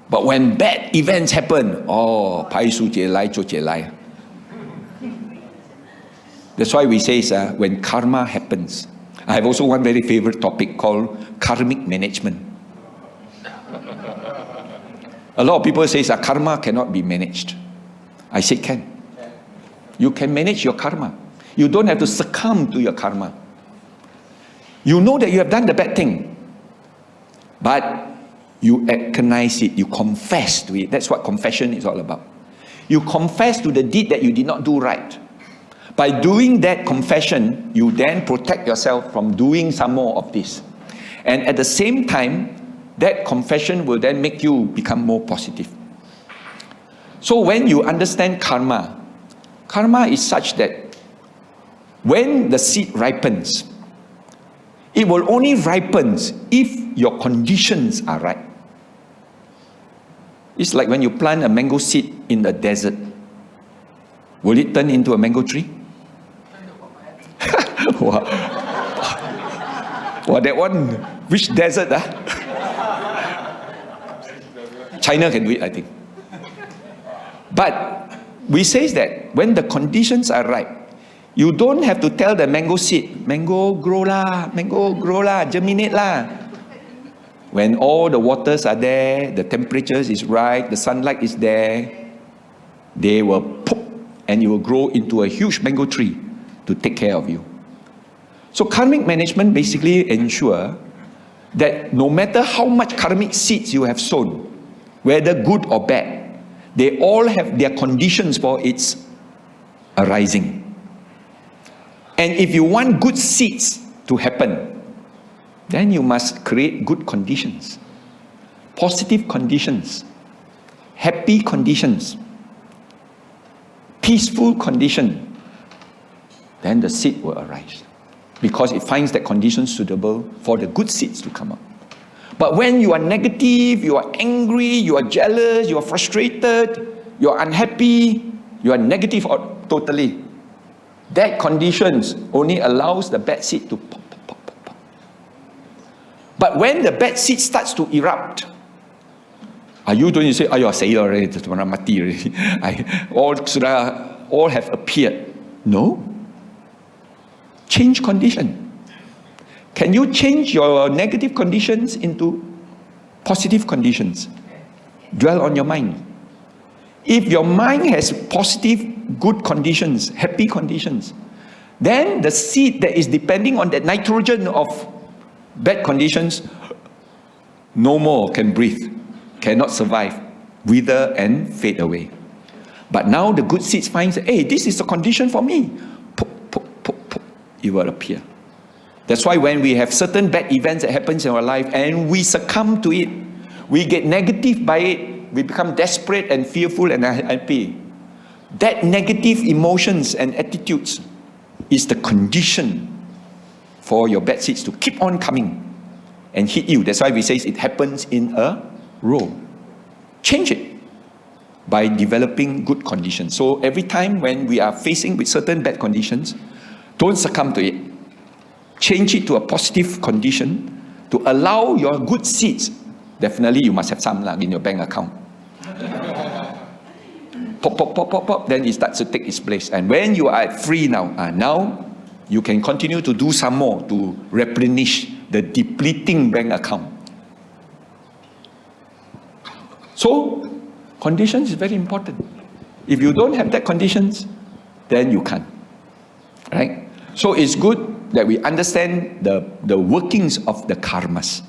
But when bad events happen, pai su jie lai zhou jie lai. That's why we say when karma happens. I have also one very favorite topic called karmic management. A lot of people say karma cannot be managed. I say can. You can manage your karma. You don't have to succumb to your karma. You know that you have done the bad thing, but you recognize it, you confess to it. That's what confession is all about. You confess to the deed that you did not do right. By doing that confession, you then protect yourself from doing some more of this. And at the same time, that confession will then make you become more positive. So when you understand karma, karma is such that when the seed ripens, it will only ripen if your conditions are right. It's like when you plant a mango seed in the desert. Will it turn into a mango tree? Wow. Wow, that one, which desert? China can do it, I think. But we say that when the conditions are right, you don't have to tell the mango seed, mango grow lah, germinate lah. When all the waters are there, the temperatures is right, the sunlight is there, they will pop and you will grow into a huge mango tree to take care of you. So karmic management basically ensure that no matter how much karmic seeds you have sown, whether good or bad, they all have their conditions for its arising. And if you want good seeds to happen, then you must create good conditions, positive conditions, happy conditions, peaceful condition. Then the seed will arise, because it finds that condition suitable for the good seeds to come up. But when you are negative, you are angry, you are jealous, you are frustrated, you are unhappy, you are negative totally, that conditions only allows the bad seed to pop. But when the bad seed starts to erupt, are you going to say, "Ayo, saya already, mati already." All have appeared. No. Change condition. Can you change your negative conditions into positive conditions? Dwell on your mind. If your mind has positive, good conditions, happy conditions, then the seed that is depending on the nitrogen of bad conditions no more can breathe, cannot survive, wither and fade away. But now the good seeds finds, hey, this is a condition for me. Pop, pop, pop, pop. It will appear. That's why when we have certain bad events that happens in our life and we succumb to it, we get negative by it, we become desperate and fearful and unhappy. That negative emotions and attitudes is the condition for your bad seeds to keep on coming and hit you. That's why we say it happens in a row. Change it by developing good conditions. So every time when we are facing with certain bad conditions, don't succumb to it. Change it to a positive condition to allow your good seeds. Definitely you must have some in your bank account. Pop, pop, pop, pop, pop, then it starts to take its place. And when you are free now, now you can continue to do some more to replenish the depleting bank account. So, conditions is very important. If you don't have that conditions, then you can't. Right? So it's good that we understand the workings of the karmas.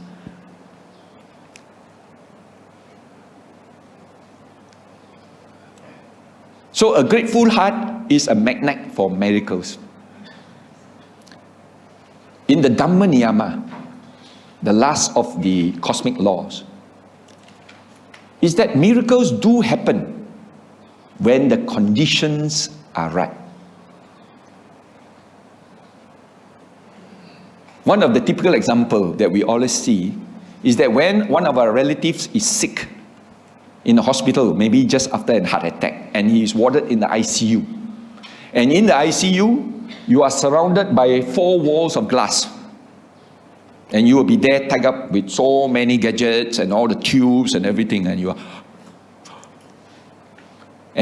So a grateful heart is a magnet for miracles. In the Dhamma Niyama, the last of the cosmic laws, is that miracles do happen when the conditions are right. One of the typical examples that we always see is that when one of our relatives is sick in the hospital, maybe just after a heart attack, and he is warded in the ICU. And in the ICU, you are surrounded by 4 walls of glass. And you will be there tied up with so many gadgets and all the tubes and everything. And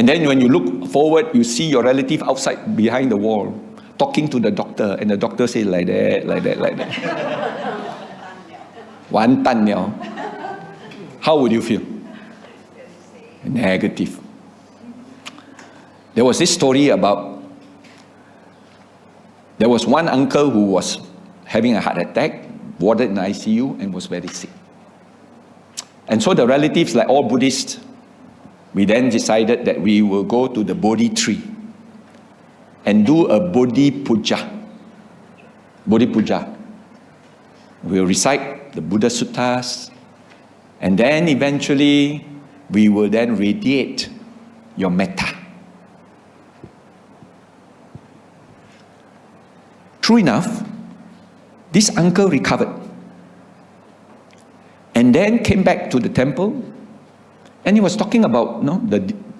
then when you look forward, you see your relative outside behind the wall, talking to the doctor, and the doctor says like that, like that, like that. Wan tan liao. How would you feel? Negative. There was this story about, there was one uncle who was having a heart attack, warded in the ICU, and was very sick. And so the relatives, like all Buddhists, we then decided that we will go to the Bodhi tree. and do a Bodhi Puja. Bodhi Puja. We'll recite the Buddha Suttas, and then eventually we will then radiate your metta. True enough, this uncle recovered and then came back to the temple, and he was talking about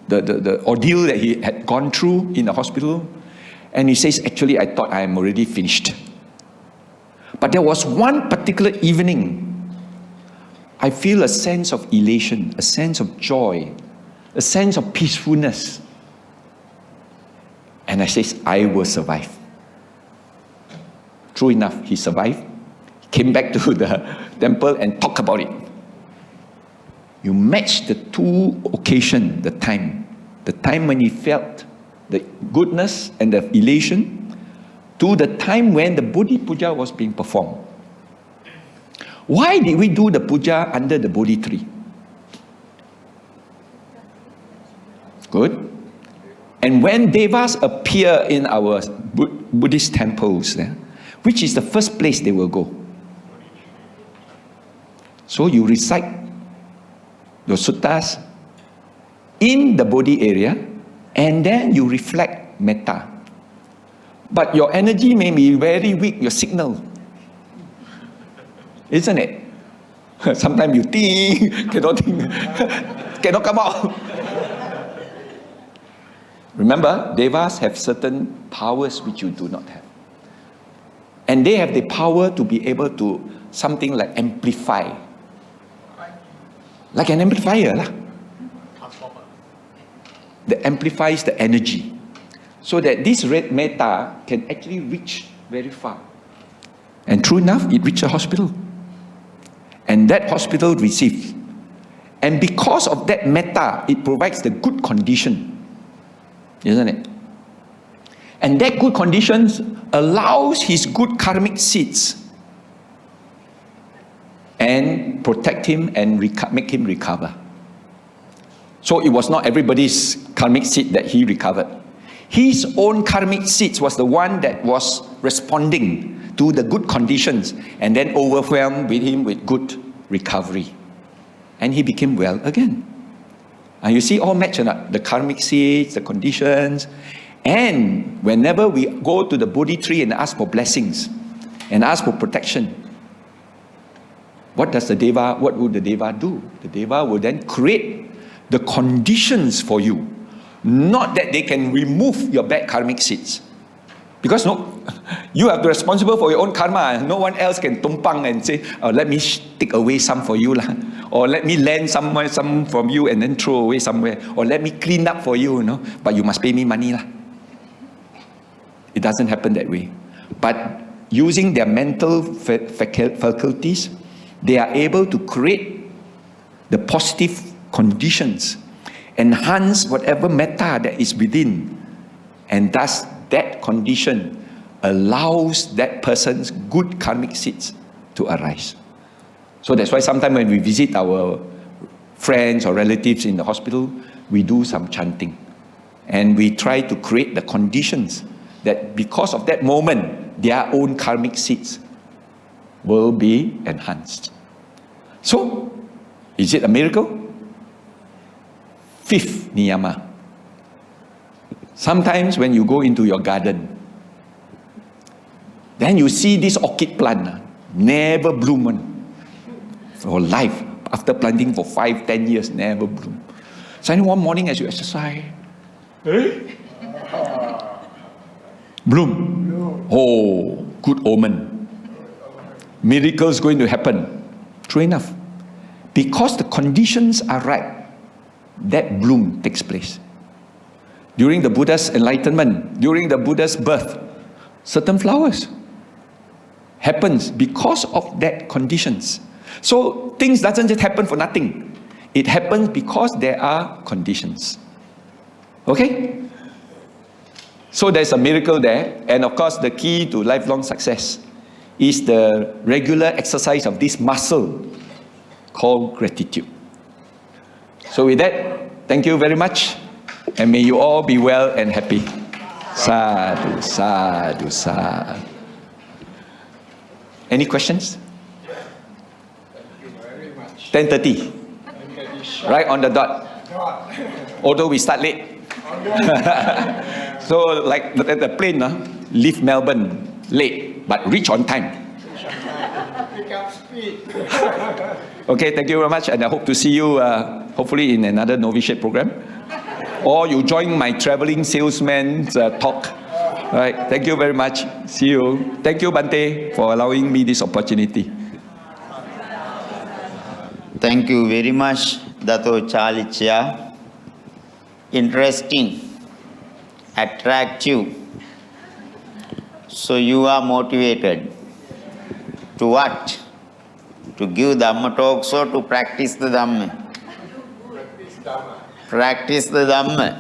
the ordeal that he had gone through in the hospital, and he says, actually I thought I am already finished. But there was one particular evening, I feel a sense of elation, a sense of joy, a sense of peacefulness. And I says, I will survive. True enough, he survived. He came back to the temple and talked about it. You match the two occasions, the time when he felt the goodness and the elation, to the time when the Bodhi Puja was being performed. Why did we do the puja under the Bodhi tree? Good. And when devas appear in our Buddhist temples, which is the first place they will go? So you recite your suttas in the Bodhi area, and then you reflect metta. But your energy may be very weak, your signal. Isn't it? Sometimes you think, cannot come out. Remember, devas have certain powers which you do not have. And they have the power to be able to something like amplify. Like an amplifier. That amplifies the energy. So that this red metta can actually reach very far. And true enough, it reached a hospital. And that hospital received. And because of that metta, it provides the good condition. Isn't it? And that good conditions allows his good karmic seeds and protect him and make him recover. So it was not everybody's karmic seed that he recovered. His own karmic seeds was the one that was responding to the good conditions and then overwhelmed with him with good recovery. And he became well again. And you see all match up, the karmic seeds, the conditions. And whenever we go to the Bodhi tree and ask for blessings and ask for protection, what would the deva do? The deva will then create the conditions for you. Not that they can remove your bad karmic seeds. Because no, you have the responsible for your own karma. No one else can tumpang and say, oh, let me take away some for you. Or let me lend some from you and then throw away somewhere. Or let me clean up for you, but you must pay me money. It doesn't happen that way. But using their mental faculties, they are able to create the positive conditions, enhance whatever metta that is within, and thus that condition allows that person's good karmic seeds to arise. So that's why sometimes when we visit our friends or relatives in the hospital, we do some chanting. And we try to create the conditions that because of that moment, their own karmic seeds will be enhanced. So, is it a miracle? Fifth niyama. Sometimes when you go into your garden, then you see this orchid plant, never bloom for life. After planting for 5-10 years, never bloom. Suddenly one morning as you exercise, bloom. Oh, good omen. Miracles going to happen. True enough. Because the conditions are right, that bloom takes place. During the Buddha's enlightenment, during the Buddha's birth, certain flowers happens because of that conditions. So things doesn't just happen for nothing. It happens because there are conditions. Okay? So there's a miracle there. And of course, the key to lifelong success is the regular exercise of this muscle called gratitude. So with that, thank you very much. And may you all be well and happy. Sadhu, sadhu, sadhu. Any questions? 10:30. Right on the dot. Although we start late. So like the plane, leave Melbourne late, but reach on time. Okay, thank you very much, and I hope to see you hopefully in another Novitiate program. Or you join my traveling salesman's talk. All right, thank you very much. See you. Thank you, Bante, for allowing me this opportunity. Thank you very much, Datuk Charlie Cheah. Interesting, attractive. So you are motivated to what? To give Dhamma talks or to practice the Dhamma? Practice the Dhamma.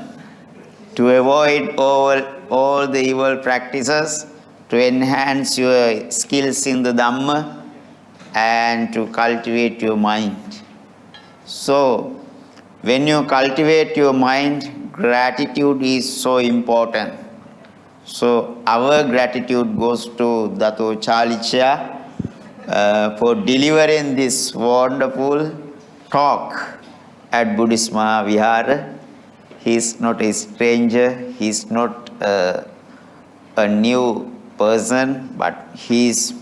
To avoid all the evil practices, to enhance your skills in the Dhamma, and to cultivate your mind. So, when you cultivate your mind, gratitude is so important. So, our gratitude goes to Datuk Charlie Cheah for delivering this wonderful talk at Buddhist Maha Vihara. He is not a stranger, he is not a new person, but he is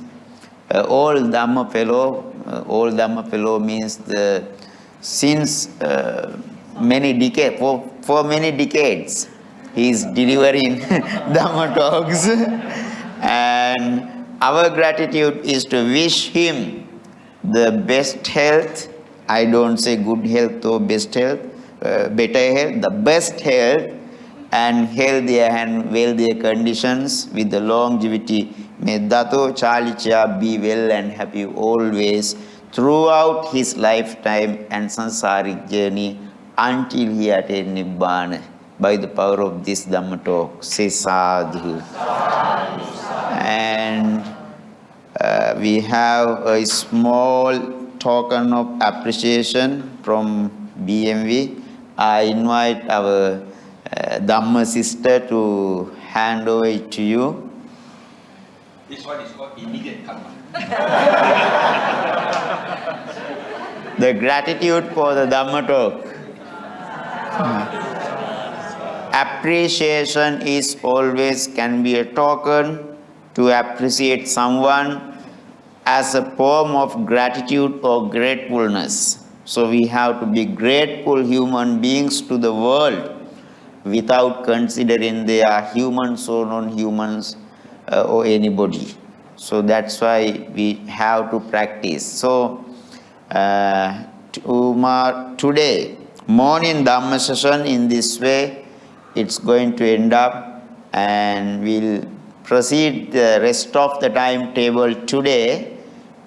an old Dhamma fellow. Old Dhamma fellow means since many decades, for many decades, he is delivering Dhamma talks. And our gratitude is to wish him the best health. I don't say good health or best health, better health, the best health and healthier and wealthier conditions with the longevity. May Datuk Charlie Cheah be well and happy always throughout his lifetime and sansaric journey until he attained Nibbana by the power of this Dhamma talk. Say sadhu. And we have a small token of appreciation from BMV. I invite our Dhamma sister to hand over it to you. This one is called immediate karma. The gratitude for the Dhamma talk. Appreciation is always can be a token to appreciate someone as a form of gratitude or gratefulness. So we have to be grateful human beings to the world without considering they are humans or non-humans or anybody. So that's why we have to practice. So today, morning Dhamma session in this way, it's going to end up, and we'll proceed the rest of the timetable today.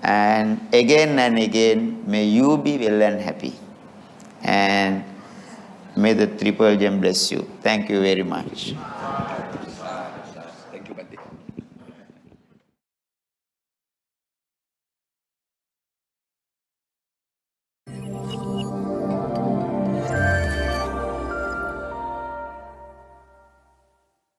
And again, may you be well and happy. And may the Triple Gem bless you. Thank you very much.